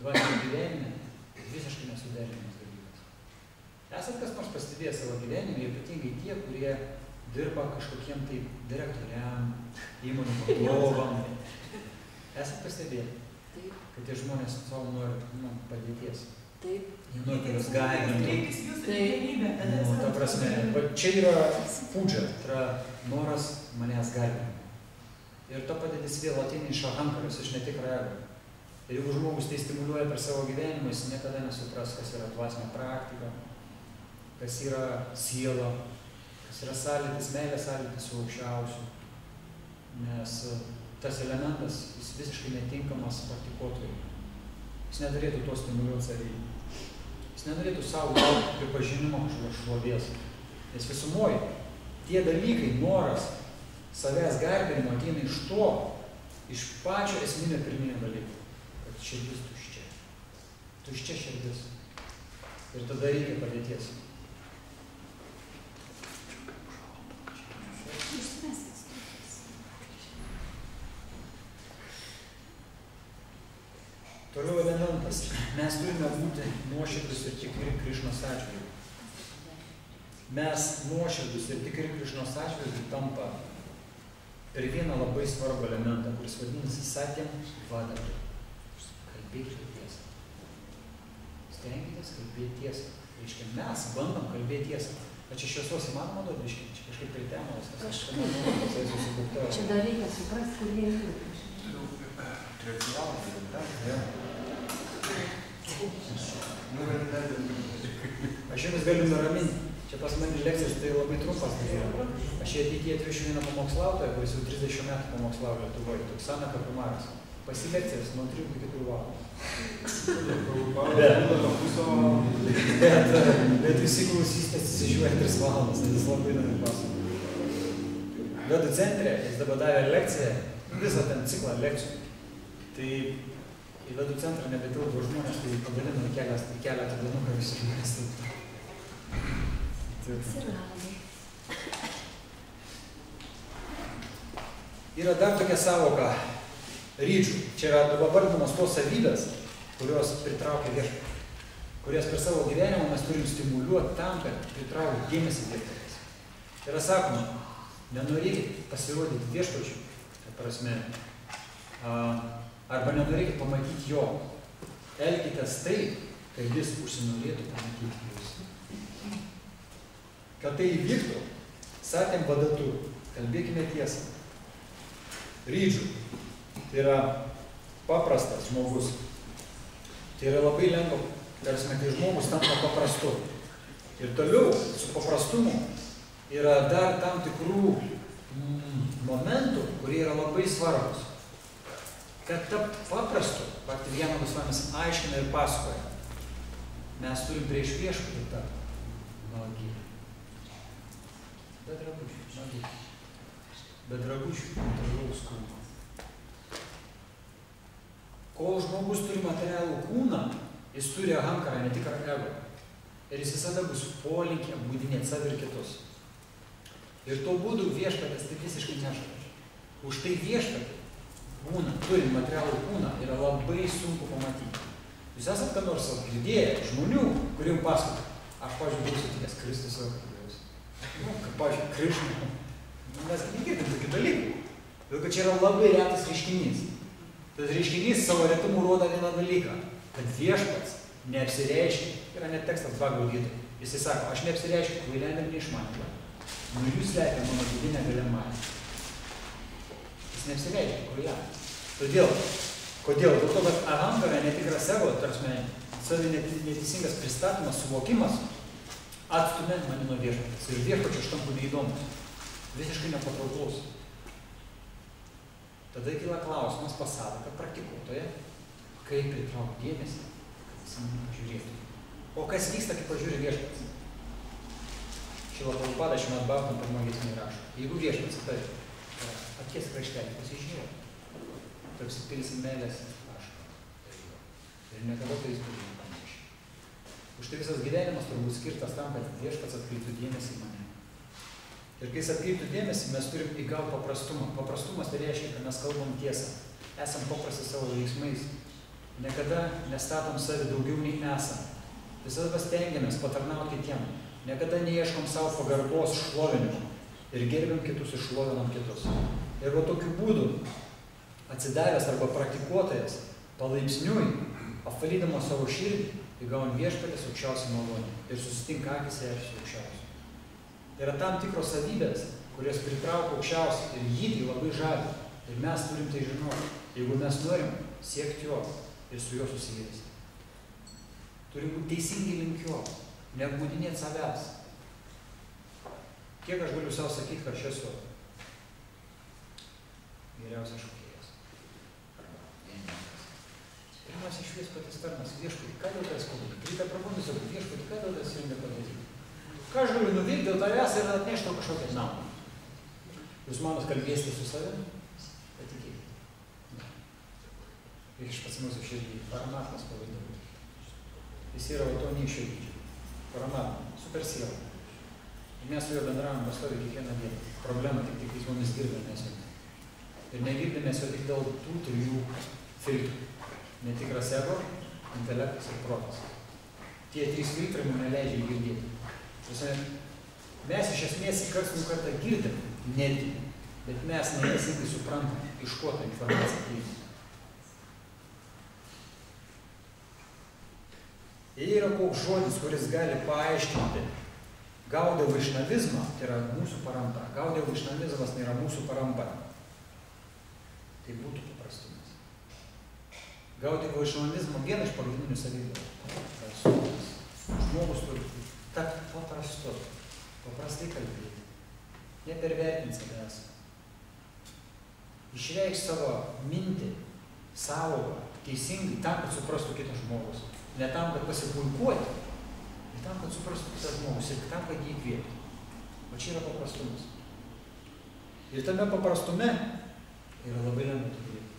S1: Dvasinio gyvenime visiškai nesuderinamas dalykas. Esat kas nors pastebėjęs savo gyvenime, ypatingai tie, kurie dirba kažkokiem tai direktoriam, įmonių vadovam. Esat pastebėję, kad tie žmonės savo nori padėties.
S2: Taip.
S1: Jie nori, kad jūs garbintų. Ta prasme, čia yra pūdža, tai yra noras manęs garbinti. Ir ta padėtis vėl ateina iš ahankaros, iš netikro ego. Ir jeigu žmogus tai stimuliuoja per savo gyvenimą, jis niekada nesupras, kas yra dvasinė praktika, kas yra siela, kas yra sąlytis, meilės sąlytis su aukščiausiu. Nes tas elementas, jis visiškai netinkamas praktikuotojui. Jis neturėtų to stimuliuoti savį. Jis nenorėtų savo gauti pripažinimo kažkokio šlovės. Nes visumoje tie dalykai, noras savęs garbinimo ateina iš to, iš pačio esminio pirminio dalyko, kad širdis tuščia. Tuščia širdis. Ir tada reikia padėties. Toliau elementas. Mes turime būti nuoširdūs ir tikri Krišnos atžvilgiu. Mes nuoširdūs ir tikri Krišnos atžvilgiu tampa per vieną labai svarbų elementą, kuris vadinasi Satyam Vadatu. Kalbėkite tiesą. Stenkitės kalbėti tiesą. Reiškia, mes bandom kalbėti tiesą. Čia šviesos įmanoma duoti, reiškia, čia kažkaip pritemos.
S2: Čia dar reikia suprasti, kur jie yra.
S1: Aš jums galiu nuraminti. Čia pas mane lekcijas tai labai trumpas. Aš ateityje atvešiu vieną pamokslautoją, kuris jau 30 metų pamokslavo Lietuvoje, Oksana Kapimaras. Pasilekcijas nuo 3 iki 4 valandų. Bet visi klausysite, atsižiūrėti 3 valandas, tai jis labai įdomi pasakoja. Vedu centre, jis dabar davė lekciją, visą ten ciklą lekcijų. Tai į Vedu centrą nebetilpo žmonės, tai padalino į keletą dienų, ką visi žmonės. Yra dar tokia savoka rydžių. Čia yra vardinamos tos savybės, kurios pritraukia viešpatį, kurias per savo gyvenimą mes turim stimuliuoti tam, kad pritraukti dėmesį viešpaties. Yra sakoma, nenorėkit pasirodyti viešpačiu, ta prasme, arba nenorėkit pamatyti jo. Elkitės taip, kad jis užsinorėtų pamatyti jūs. Kad tai įvyktų, Satyam Vadatu, kalbėkime tiesą. Rydžių. Tai yra paprastas žmogus. Tai yra labai lengva, tarsi, kai žmogus tampa paprastu. Ir toliau su paprastumu yra dar tam tikrų momentų, kurie yra labai svarbus. Kad tapt paprastu, pati viena visvamis aiškina ir pasakoja. Mes turim prieš viešpatį tapti nuogi. Be drabužių, nuogi. Be drabužių, materialaus kūno. Kol žmogus turi materialų kūną, jis turi ahamkarą, ne tik ego. Ir jis visada bus polinkį apgūdinėti save ir kitus. Ir tuo būdu viešpatės tai visiškai nežaidžia. Už tai viešpatį kūną, turint materialų kūną, yra labai sunku pamatyti. Jūs esat ką nors girdėję žmonių, kurie pasakoja. Aš, pavyzdžiui, buvau sutikęs Kristus savo kalbėjus. Kad, pavyzdžiui, Krišna. Mes negirdim tokių dalykų. Todėl, kad čia yra labai retas reiškinys. Tas reiškinys savo retumu rodo vieną dalyką, kad viešpats neapsireiškia. Yra net tekstas Bhagavad Gita. Jisai sako, aš neapsireiškiu kvailiam ir neišmanėliam. Nuo jūs slepia mano vidinę galimąją. Jis neapsireiškia kvailiam. Todėl, kodėl? Dėl to, kad ahamkara, netikras ego, tarsi savi neteisingas pristatymas, suvokimas, atstumė mane nuo viešpatės. Ir viešpačio aš tampu neįdomus. Visiškai nepatrauklaus. Tada kyla klausimas pas sąvoką praktikuotoje, kaip pritraukti dėmesį, kad jis mane pažiūrėtų. O kas vyksta, kai pažiūri viešpats? Šila Prabhupada Šrimad Bhagavatam pirmoje giesmėje rašo. Jeigu viešpats tai akies kraštelį pasižiūrėjo, tu apsipilsi meilės tašką. Ir niekada tai įspūdžiai nepanašiai. Už tai visas gyvenimas turbūt skirtas tam, kad viešpats atkreiptų dėmesį į mane. Ir kai jis atkreiptų dėmesį, mes turim įgauti paprastumą. Paprastumas tai reiškia, kad mes kalbam tiesą. Esam paprasti savo veiksmais. Niekada nestatom savi daugiau nei esam. Visada pastengiamės patarnauti kitiem. Niekada neieškom savo pagarbos šlovinimo. Ir gerbiam kitus, iššlovinam kitus. Ir va tokiu būdu, atsidavęs arba praktikuotojas, palaipsniui, apvalydamas savo širdį, įgaun viešpatės aukščiausią malonę. Ir susitinka akis ir su aukščiausiu. Yra tam tikros savybės, kurios pritraukia aukščiausiai ir jį tai labai žavi. Ir mes turim tai žinoti, jeigu mes norim siekti jo ir su juo susivėsti. Turim būti teisingi link jo, neapgūdinėti savęs. Kiek aš galiu savo sakyti, kad aš esu geriausias šokėjas. Pirmiausia, švies patys tarnas, viešpatį, ką dėl tas kalbėti? Rytą prabundus, viešpatį, ką dėl tas jums nepadaryti? Ką aš galiu nuveikti dėl tavęs ir atnešti tau kažkokią naudą? Jūs manos kalbėsite su savim? Patikėkite. Iš pats mūsų širdį, paramatmas pavadinau. Jis yra to neišėdžiai. Parama, super siela. Ir mes su juo bendravom pastoviai kiekvieną dieną. Problema tik jis mumis girdi, mes jo. Ir negirdime mes jo tik dėl tų 3 filtrų. Netikras ego, intelektas ir protas. Tie 3 filtrai mums neleidžia girdėti. Mes iš esmės į karts kartą girdim, netgi, bet mes neteisingai suprantam, iš ko tą informaciją priimti. Jei yra koks žodis, kuris gali paaiškinti Gaudio vaišnavizmą, tai yra mūsų parampa. Gaudio vaišnavizmas tai yra mūsų parampa. Tai būtų paprastumas. Gaudio vaišnavizmo viena iš pagrindinių savybių. Žmogus turi tapti paprastu, paprastai kalbėti, nepervertinti savęs. Išreikšti savo mintį, sąvoką, teisingai, tam, kad suprastų kitas žmogus. Ne tam, kad pasipuikuoti, bet tam, kad suprastų kitas žmogus ir tam, kad jį įkvėpti. O čia yra paprastumas. Ir tame paprastume yra labai lengva tikėti.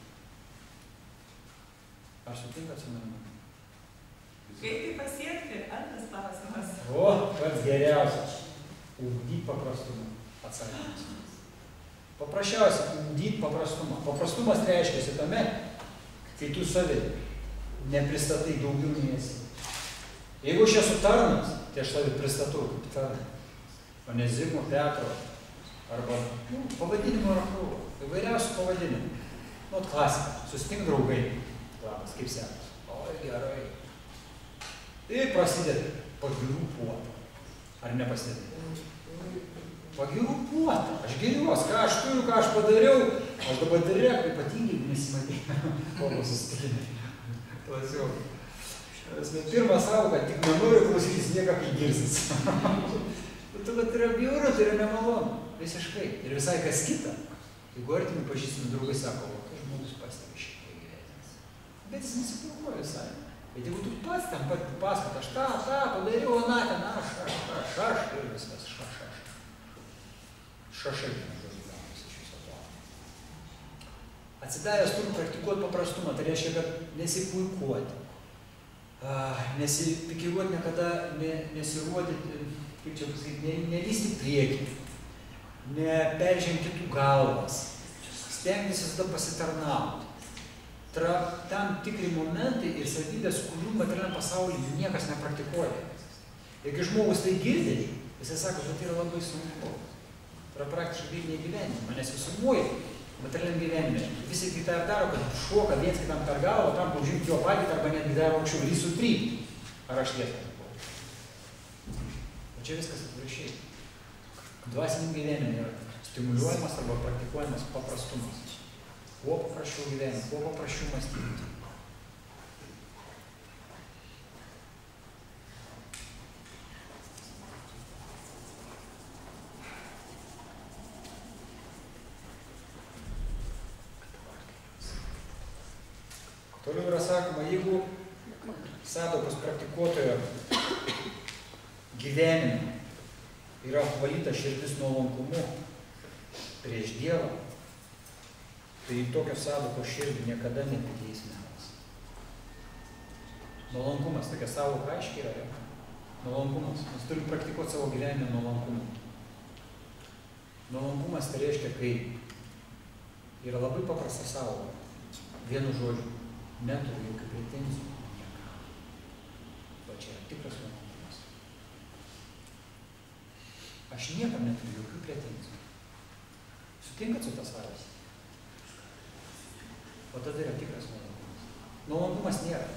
S1: Ar sutinkat su manimi?
S3: Kaip tai pasiekti? Antras klausimas.
S1: O, pats geriausias. Ugdyt paprastumą. Atsakymas. Paprasčiausiai ugdyt paprastumą. Paprastumas reiškiasi tame, kai tu savi nepristatai daugiau nei esi. Jeigu aš esu tarnas, tai aš savi pristatau kaip tarną. O ne Zigmo, Petro, arba pavadinimo yra krūva. Įvairiausių pavadinimų. Klasika. Susitink draugai. Labas, kaip sekas. Oi, gerai. Ir prasideda pagirų puotą. Ar nepasideda? Pagirų puotą. Aš geriuos, ką aš turiu, ką aš padariau. Aš dabar direkt, ypatingai nesimatėjau. Kovo susitikimai. Klasiau. Pirmą savoką, tik nenoriu klausytis nieko, kai girsis. Tu bet yra bjauru, tai yra nemalonu. Visiškai. Ir visai kas kita. Jeigu artimi pažįstami draugai sako, o kai žmogus pastebi šitai gyvenimas. Bet jis nesipuikuoja visai. Bet jeigu tu pats tam paskat, aš tą padariau, aną ten, aš, ir viskas, šašai, žodžiu, gaunasi iš viso to. Atsidavęs turim praktikuoti paprastumą, tai reiškia, kad nesipuikuoti, nesipikiruoti niekada, nesiruodyti, kaip čia pasakyti, nelysti priekį, neperžengti kitų galvas, stengtis visada pasitarnauti. Tai yra tam tikri momentai ir savybės, kurių materialiam pasaulyje niekas nepraktikuoja. Ir kai žmogus tai girdi, jisai sako, kad tai yra labai sunku. Tai yra praktiškai neįgyvenima, nes visumuoja materialiam gyvenime. Visi kitą ir daro, kad šoka viens kitam per galvą, tam užimti jo patį, arba netgi daro aukščiau ir jį sutrypti. Ar aš tiesą sakau? O čia viskas atvirkščiai. Dvasiniam gyvenime yra stimuliuojamas arba praktikuojamas paprastumas. Kuo paprasčiau gyventi, kuo paprasčiau mąstyti. Toliau yra sakoma, jeigu sadokos praktikuotojo gyvenime yra apvalyta širdis nuolankumu prieš Dievą, tai tokio sadoko širdį niekada nepakeis melas. Nuolankumas, tokia savoka aiškiai yra. Nuolankumas. Mes turim praktikuoti savo gyvenime nuolankumą. Nuolankumas tai reiškia, kai yra labai paprasta savoka. Vienu žodžiu, neturiu jokių pretenzijų niekam. Va čia yra tikras nuolankumas. Aš niekam neturiu jokių pretenzijų. Sutinkat su tas varas? O tada yra tikras nuolankumas. Nuolankumas nėra.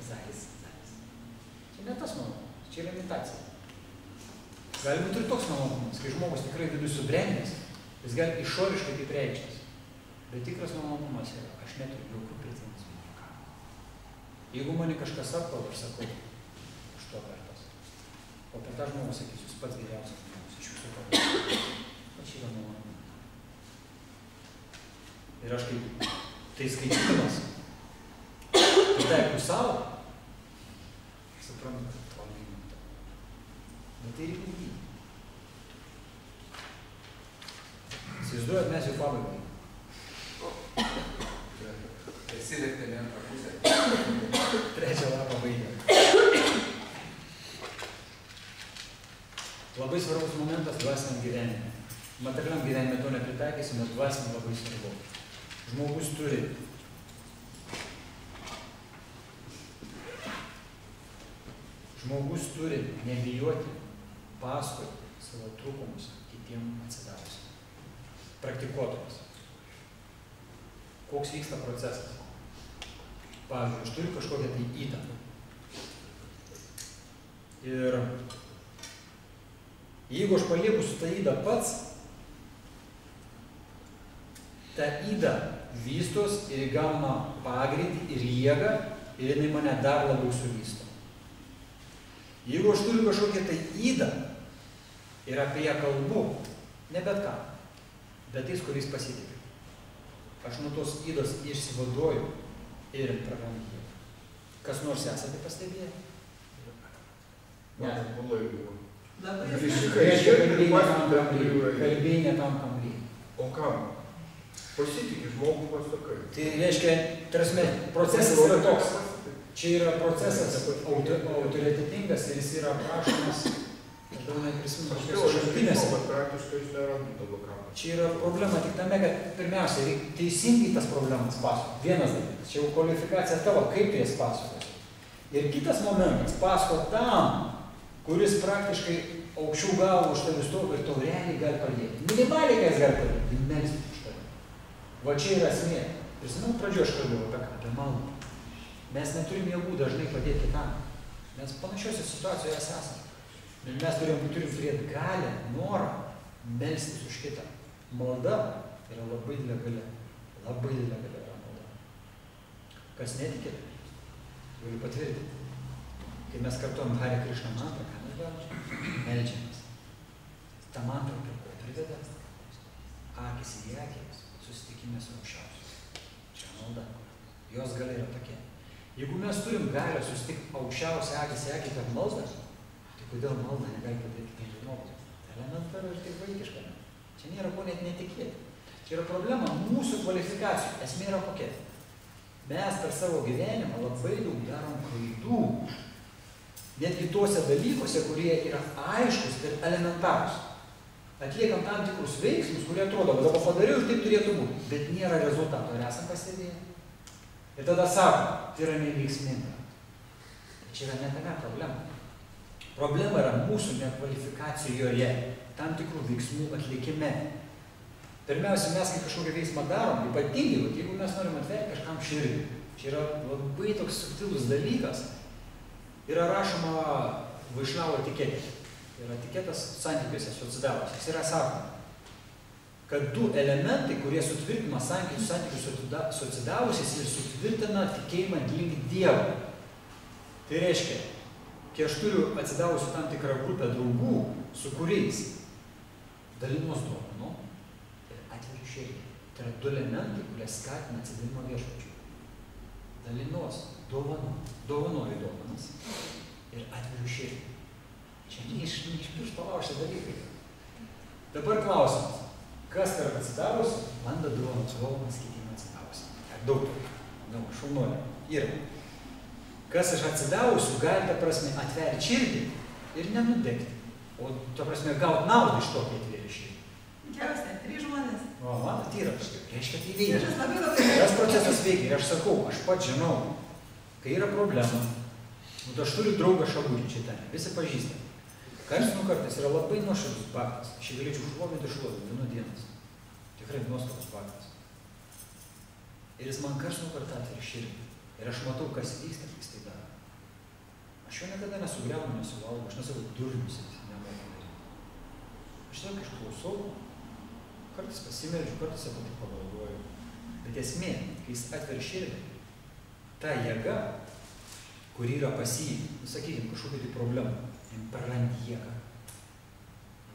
S1: Zais. Čia ne tas nuolankumas, čia yra imitacija. Gali būti ir toks nuolankumas, kai žmogus tikrai viduje subrendęs, jis gali išoriškai taip reikštis. Bet tikras nuolankumas yra, aš neturiu jokių pretenzijų niekam. Jeigu mane kažkas apkalba, aš sakau, aš to vertas. O per tą žmogų sakysiu, jis pats geriausias žmogus iš jūsų kalbos. O čia yra nuolankumas. Ir aš kaip tai skaitydamas, pritaikiu savo, suprantu, kad to neįmanoma. Bet tai reikia lygį. Įsivaizduojat, mes jau pabaigai.
S4: Esi vertėlė antrą pusę.
S1: Trečią lapą baigė. labai svarbus momentas dvasiniam gyvenime. Materialiam gyvenime to nepritaikysim, bet dvasiniam labai svarbu. Žmogus turi nebijoti paskui savo trūkumus kitiem atsidavus. Praktikuotojas. Koks vyksta procesas? Pavyzdžiui, aš turiu kažkokią tai įtampą. Ir jeigu aš palieku su ta įda pats, ta įda vystos ir įgauna pagreitį ir jėgą ir jinai mane dar labiau suvysto. Jeigu aš turiu kažkokią tai įdą ir apie ją kalbu, ne bet ką, bet tais, kuriais pasitikiu, aš nuo tos įdos išsivaduoju ir prarandu jėgą. Kas nors esate pastebėję?
S4: Ne, labai buvo.
S1: Kalbėjai ne tam, kam reikia.
S4: O kam? Pasitikį žmogų pasakai.
S1: Tai reiškia, procesas yra toks. Čia yra procesas autoritetingas ir jis yra aprašomas, aš daug neprisimenu, šaltinėse. Čia yra problema tik tame, kad pirmiausia, reikia teisingai tas problemas pasakoti. Vienas dalykas, čia jau kvalifikacija tavo, kaip tu jas pasakosi. Ir kitas momentas, pasako tam, kuris praktiškai aukščiau galvo už tavį stovi ir tau realiai gali padėti. Minimaliai, ką jis gali padėti, tai melsti už tave. Va čia yra esmė. Prisimenu, pradžioje aš kalbėjau apie maldą. Mes neturim jėgų dažnai padėti kitam. Mes panašiose situacijoje esame. Ir mes turim turėti galią, norą melstis už kitą. Malda yra labai didelė galia. Labai didelė galia yra malda. Kas netikėt, galiu patvirtinti. Kai mes kartuojam Hare Krishna mantrą, ką mes darome? Meldžiamės. Ta mantra prie ko prideda? Akis į akį, susitikime su aukščiausiu. Čia malda. Jos galia yra tokia. Jeigu mes turim galę susitikti aukščiausią akis į akį per maldą, tai kodėl maldą negali padaryti kitai žmogui? Tai elementaru ir taip vaikiška. Čia nėra ko net netikėti. Čia yra problema mūsų kvalifikacijų. Esmė yra kokia. Mes per savo gyvenimą labai daug darom klaidų. Netgi tuose dalykuose, kurie yra aiškus ir elementarus. Atliekam tam tikrus veiksmus, kurie atrodo, kad dabar padariau ir taip turėtų būti. Bet nėra rezultato. Ar esam pastebėję? Ir tada sako, tai yra neveiksminga. Čia yra ne tame problema. Problema yra mūsų nekvalifikacijoje, tam tikrų veiksmų atlikime. Pirmiausia, mes kai kažkokią veiksmą darom, ypatingai, jeigu mes norim atverti kažkam širdį. Čia yra labai toks subtilus dalykas. Yra rašoma Vaišnavo etiketė. Yra etiketas santykiuose su atsidavusiais. Jis yra sakoma, kad du elementai, kurie sutvirtina santykius su atsidavusiais ir sutvirtina tikėjimą link Dievo. Tai reiškia, kai aš turiu atsidavusių tam tikrą grupę draugų, su kuriais dalinuos dovanu ir atveriu širdį. Tai yra du elementai, kurie skatina atsidavimą viešpačiui. Dalinuos dovanoju dovanas ir atveriu širdį. Čia ne iš piršto laužti dalykai. Dabar klausimas. Kas tarp atsidavusių, bando dovanas kitiem atsidavusių. Daug tokių. Šaunuolė. Yra. Kas iš atsidavusių gali, ta prasme, atverti širdį ir nenudegti. O, ta prasme, gauti naudą iš to, kai atveri širdį.
S3: Geriausia, 3 žmonės.
S1: O, matot, yra kažkaip. Reiškia, tai veikia.
S3: Tas
S1: procesas veikia. Ir aš sakau, aš pats žinau, kai yra problema, aš turiu draugą šabutį čia ten, visi pažįstami. Karts nuo kartais yra labai nuoširdus faktas. Aš jį galėčiau šlovinti vienų dienas. Tikrai nuostabus faktas. Ir jis man karts nuo kartą atveri širdį. Ir aš matau, kas vyksta, kai jis tai daro. Aš jo niekada nesugriaunu, nesuvalgau. Aš nesakau, durnius jis nemoka daryti. Aš tiesiog išklausau, kartais pasimeldžiu, kartais apie tai pagalvoju. Bet esmė, kai jis atveri širdį, ta jėga, kuri yra pas jį, sakykim, kažkokia tai problema, prarandi jėgą.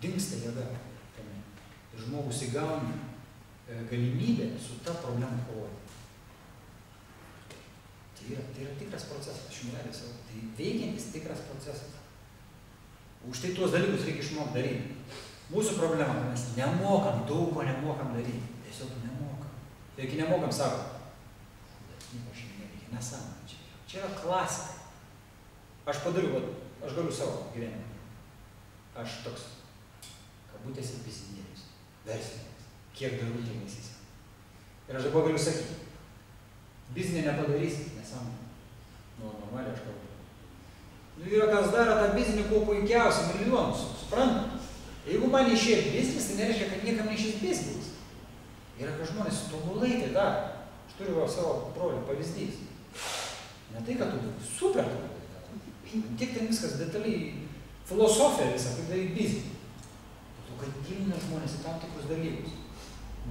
S1: Dingsta jėga. Ir žmogus įgauna galimybę su ta problema kovoti. Tai yra tikras procesas, aš jums leidžiu savo. Tai veikiantis tikras procesas. Už tai tuos dalykus reikia išmokti daryti. Mūsų problema, kad mes nemokam, daug ko nemokam daryti. Tiesiog nemokam. Tai kai nemokam, sako, nieko šiandien nereikia, nesąmonė čia. Čia yra klasika. Aš padariu, aš galiu savo gyvenimą. Aš toks kabutėse biznierius, verslininkas, kiek darų dėmesys. Ir aš dabar galiu sakyti, biznį nepadarysit, nesąmonė. Nu, normaliai aš kalbu. Nu, yra kas daro tą biznį kuo puikiausiai, milijonus, suprantat? Jeigu man išėjo biznis, tai nereiškia, kad niekam neišės biznis. Yra, kad žmonės tobulai tai daro. Aš turiu savo brolį pavyzdys. Ne tai, kad tu super tobulai daro. Tik ten viskas detaliai, filosofija visą, kaip daryti biznį. Tu, kad gilina žmonės į tam tikrus dalykus.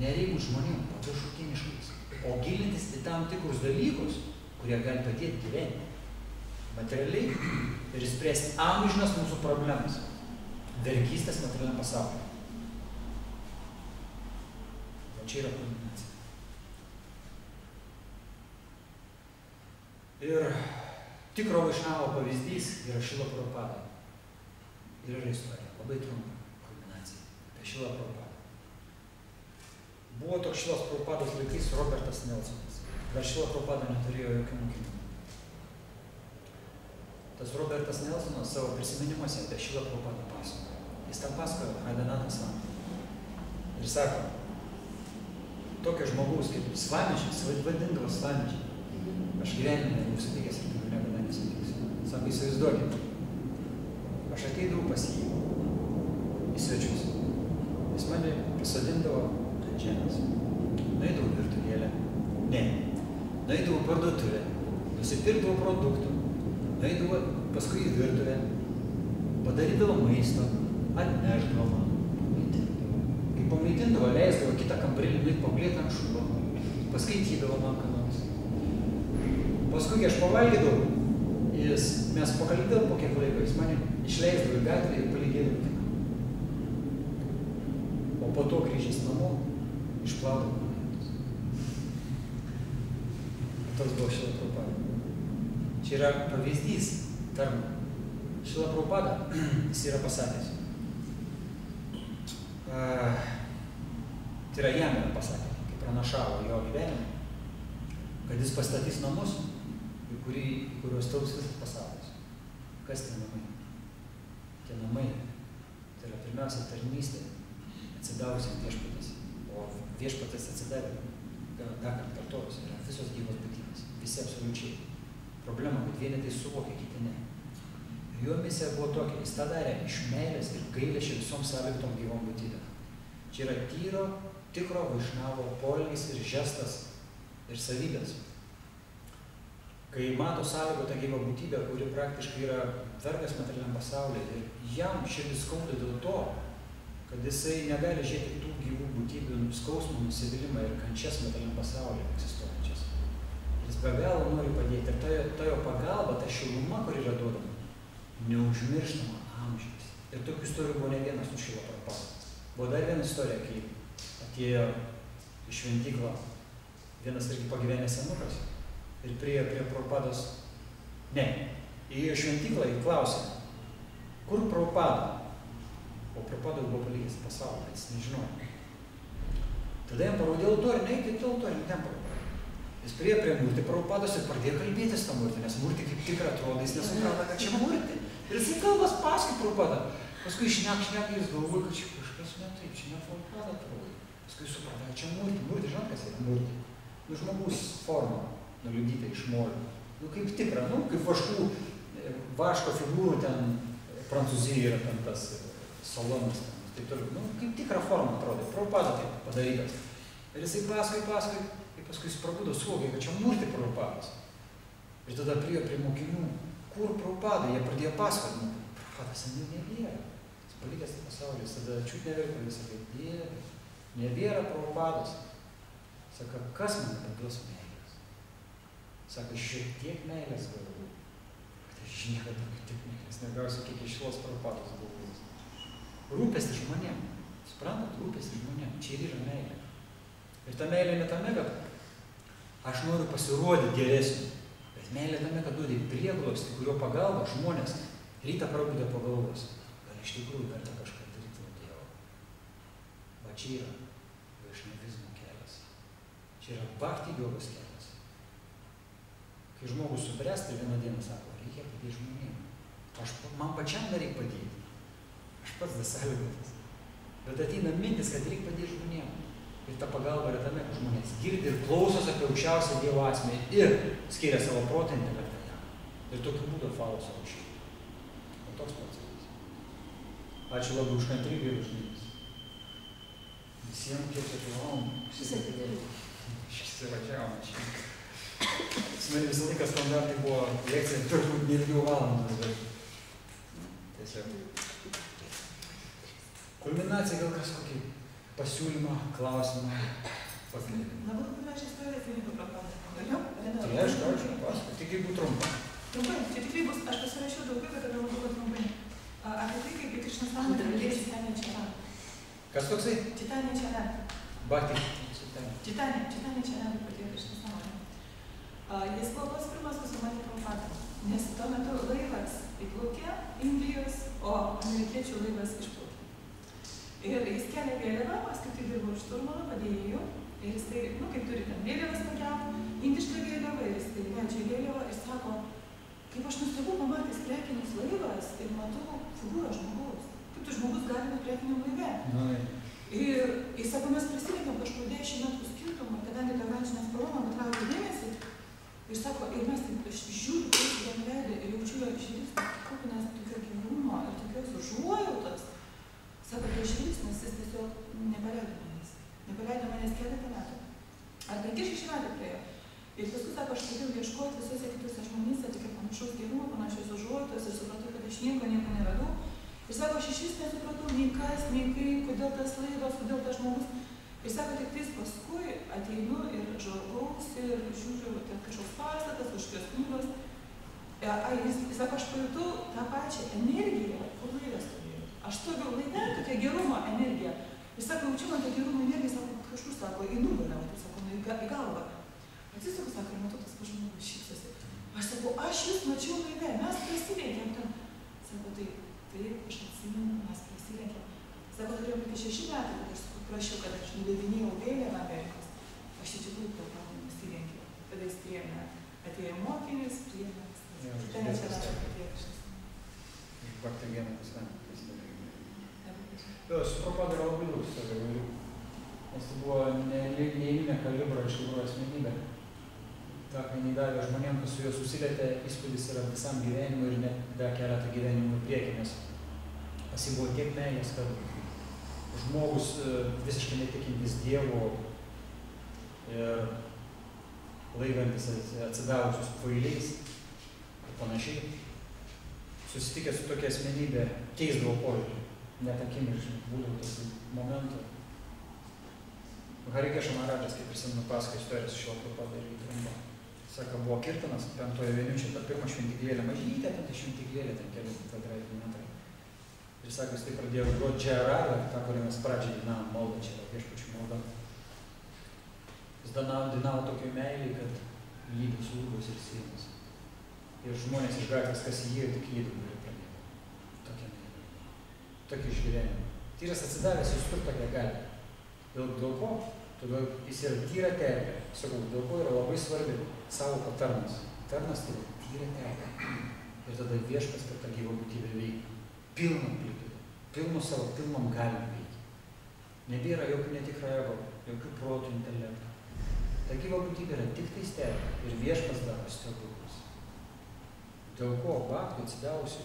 S1: Nereikia žmonėm paviršutiniškais, o gilintis į tam tikrus dalykus, kurie gali padėti gyventi. Materialiai ir spręsti amžinas mūsų problemas. Vergystės materialiam pasaulyje. O čia yra kulminacija. Ir tikro Vaišnavo pavyzdys yra Šrila Prabhupada. Ir yra istorija, labai trumpa kulminacija apie Šrilą Prabhupadą. Buvo toks Šrilos Prabhupados laikais Robertas Nelsonas. Dar Šrila Prabhupada neturėjo jokių mokinių. Tas Robertas Nelsonas savo prisiminimuose apie Šrilą Prabhupadą pasakojo. Jis tam pasakojo Haidanatą Swami. Ir sako, tokio žmogaus kaip Svamičiai, vadindavo Svamičiai. Aš gyvenime nebuvau sutikęs ir tikrai niekada nesutiksiu. Sako, įsivaizduokit, aš ateidavau pas jį į svečius. Jis mane pasodindavo ant žemės. Nueidavau virtuvėlę. Ne. Nueidavau parduotuvę. Nusipirkdavau produktų. Nueidavo paskui į virtuvę, padarydavo maisto, atnešdavo man, pamaitindavo. Kai pamaitindavo, leisdavo kitą kambarėlį, nueit pablėt ant šulo, paskaitydavo man ką nors. Paskui, kai aš pavalgydavau, mes pakalbėdavau po kiek laiko, jis mane išleisdavo į gatvę ir palydėdavo tik. O po to grįžęs namo, išplaudavo monėtus. Toks buvo Šrila Prabhupada. Čia yra pavyzdys tarp Šrila Prabhupada, jis yra pasakęs. Tai yra jam yra pasakęs, kai pranašavo jo gyvenimą, kad jis pastatys namus, į kuriuos taups visas pasaulis. Kas tie namai? Tie namai, tai yra pirmiausia tarnystė, atsidavusiam viešpaties. O viešpaties atsidavė, dar kartuosi, yra visos gyvos būtybės, visi absoliučiai. Problema, kad vieni tai suvokia, kiti ne. Ir jo misija buvo tokia, jis tą darė iš meilės ir gailesčio visom sąlygtom gyvom būtybėm. Čia yra tyro, tikro Vaišnavo poelgis ir žestas ir savybės. Kai mato sąlygotą gyvą būtybę, kuri praktiškai yra vergas materialiam pasaulyje, ir jam širdis skauda dėl to, kad jisai negali žiūrėti tų gyvų būtybių skausmų, nusivylimą ir kančias materialiam pasaulyje egzistuojančias. Jis be galo nori padėti. Ir ta jo pagalba, ta šiluma, kur yra duodama, neužmirštama amžiais. Ir tokių istorijų buvo ne vienas su Šrila Prabhupada. Buvo dar viena istorija, kai atėjo į šventyklą vienas irgi pagyvenęs senukas ir priėjo prie Prabhupados. Ne, įėjo šventyklą ir klausė, kur Prabhupada? O Prabhupada buvo palikęs pasaulį, jis nežinojo. Tada jam parodė altorių, neikit altorių, ten Prabhupada. Jis priėjo prie Murti Prabhupados ir pradėjo kalbėtis tą Murtį, nes Murti kaip tikrai atrodo, jis nesupranta, kad čia Murti. Ir jisai kalbas paskui Prabhupadą. Paskui šnek, jis galvoja, kad čia kažkas ne taip, čia ne Prabhupada atrodo. Paskui supranta, kad čia Murti. Murti, žinot, kas yra Murti? Nu, žmogus forma, nuliudyta iš molio. Nu, kaip tikra, nu, kaip vaško figūrų ten Prancūzijoje yra ten tas salonas, taip toliau. Nu, kaip tikra forma atrodo. Prabhupada taip padarytas. Ir jisai paskui. Ir paskui jis prabudo, suvokė, kad čia Murti Prabhupadas. Ir tada priėjo prie mokinių, kur Prabhupada, jie pradėjo pasakoti, Prabhupadas nebėra. Jis palikęs tą pasaulį, jis tada čiut neverkė, jis sakė, Dieve, nebėra Prabhupadas. Sako, kas man neduos meilės? Sako, šiek tiek meilės gavau. Kad aš niekada tiek meilės negausiu, kiek iš Šrilos Prabhupados galvos. Rūpestis žmonėm. Suprantat, rūpestis žmonėm. Čia ir yra meilė. Ir ta meilė ne tame, kad aš noriu pasirodyti geresnį, bet meilė tame, kad duodi prieglobstį, kurio pagalba žmonės rytą prabudę pagalvos. Gal iš tikrųjų verta kažką daryti nuo Dievo. Va čia yra vaišnavizmo kelias. Čia yra bhakti jogos kelias. Kai žmogus subręsta vieną dieną sako, reikia padėti žmonėm. Man pačiam nereikia padėti. Aš pats dasąlygotas. Bet ateina mintis, kad reikia padėti žmonėms. Ir ta pagalba yra tame, kad žmonės girdi ir klausos apie aukščiausią Dievo asmenį ir skiria savo protą intelektą jam. Ir tokiu būdu apvalo savo širdį. O toks procesas. Ačiū labai už kantrybę ir už mintis. Visiems kiek atvavom. Išsivažiavom čia. Visą laiką standartai buvo lekcija turbūt ne 2 valandas, bet tiesiog. Kulminacija gal kažkokį pasiūlymą, klausimą, patarimą.
S3: Na, būtų mes istorijas vienybę prakalbame. Galiu?
S1: Tai aišku, pasakoti, tik kaip būtų trumpa.
S3: Trumpai, čia tikrai bus, aš pasirašiau daugiau, bet tada labai trumpai. Apie tai, kaip Krišnas Namas pradės Čitanya Čaran.
S1: Kas toksai?
S3: Čitanya Čaran.
S1: Bhakti.
S3: Čitanya Čaran pradėjo Krišnas Namas. Jis buvo pats pirmas musulmonų Prabhupada, nes tuo metu laivas įplaukė Indijos, o amerikiečių laivas išplaukė. Ir jis kelia vėliavą, paskui tai dirbo šturmano, padėjėjų, ir jis tai, kaip turi ten vėliavas pakelt, indišką vėliavą, ir jis tai leidžia vėliavą ir sako, kaip aš nustebau pamatęs prekinis laivas ir matau figūrą žmogaus. Kaip tu žmogus gali būti prekiniam laive? Ir jis sako, mes prisilenkėm kažkur 10 metų skirtumą, kadangi ta oranžinės spalva man patraukė dėmesį. Ir sako, ir mes taip, aš žiūriu, kaip jam veidą ir jaučiu jo širdis, kupinas tokio gyvumo ir tokios užuojautos. Sako, tai žvilgsnis, jis tiesiog nepaleido manęs. Nepaleido manęs keletą metų. Ar 5-6 metų praėjo. Ir paskui, sako, aš pradėjau ieškoti visose kitose žmonėse, tokia panašaus gerumo, panašios užuojautos ir supratau, kad aš nieko neradau. Ir sako, aš iš vis nesupratau nei kas, nei kaip, kodėl tas laivas, kodėl tas žmogus. Ir sako, tik tais paskui ateinu ir žvalgausi ir žiūriu, kad kažkoks pastatas, kažkokios knygos. Jis sako, aš pajutau tą pačią energiją, kur laivas stovėjo. Aš stoviu laive, tokia gerumo energija. Jis sako, jaučiu man tą gerumo energiją, sako, kažkur, sako, į nugarą, sako, į galvą. Atsisuku, sako, ir matau, tas žmogus šypsosi. Aš sakau, aš jūs mačiau laive, mes prasilenkėm ten. Sako, taip, aš atsimenu, mes prasilenkėm. Sako, turėjau apie 6 metų, kad aš prašiau, kad aš nulevinėjau vėliavą Amerikos. Aš iš tikrųjų programą nusilenkiau. Tada jis priėmė, atėjo mokynis, priėmė. Ten atsirado atėjo.
S1: Bhakti vieną pasventą. Su Prabhupada yra labai daug įvairių. Nes tai buvo neeilinė kalibro iš tikrųjų asmenybė. Ta, kai jinai davė žmonėm, kas su juo susilietė, įspūdis yra visam gyvenimui ir net dar keletą gyvenimų į priekį, nes pas jį buvo tiek meilės, kad žmogus visiškai netikintis Dievo ir laikantis atsidavusius kvailiais ir panašiai, susitikęs su tokia asmenybė, keisdavo požiūrį. Net akimirksniu būdavo tokių momentų. Harikesha Maharadžas, kaip prisimenu, pasakoja istorijas iš šio Prabhupada irgi trumpa. Sako, buvo Kirtanas, 5-ojo vieninčio, ta pirma šventiklėlė, mažytė, ten šventiklėlė, ten keli kvadratiniai metrai. Ir sako, jis tai pradėjo groti Džararą, tą, kurį mes pradžiai dainavom maldą, čia yra viešpačių malda. Jis dainavo tokioj meiliai, kad lygos lūgos ir sienos. Ir žmonės iš gatvės, kas jį ir tik lygų ir pradėjo. Tokia meilė. Tokį išgyvenimą. Tyras atsidavęs, jis turi tokią galę. Dėl ko? Todėl jis yra tyra terpė. Sakau, dėl ko yra labai svarbi savoka tarnas. Tarnas tai yra tyra terpė. Ir tada viešpas per tą gyvą būtybę veikia. Pilną amplitudę. Pilnu savo pilnom galim veikia. Nebėra jokių netikrą ego, jokių protų intelektų. Ta gyva būtybė yra tik tai terpė. Ir viešpas daro stebuklus. Dėl ko bhakti atsidavusi?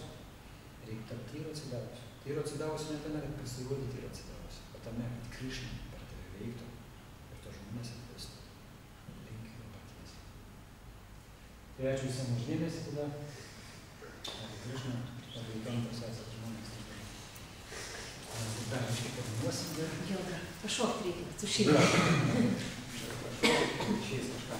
S1: Reikia tapti tyro atsidavusi. Tyro atsidavusi ne tame, kad pasirodyti tyro atsidavusi, o tame, kad Krišna per tave veiktų ir to žmonės atvestų. Linkiu jo paties. Tai ačiū visiems už dėmesį tada. Krišna, paveikiam tas esat žmonės. Dar aš kaip pavinuosim.
S2: Jo, pašokti reikia, su šilį.
S1: Pašokti, išeis kažką.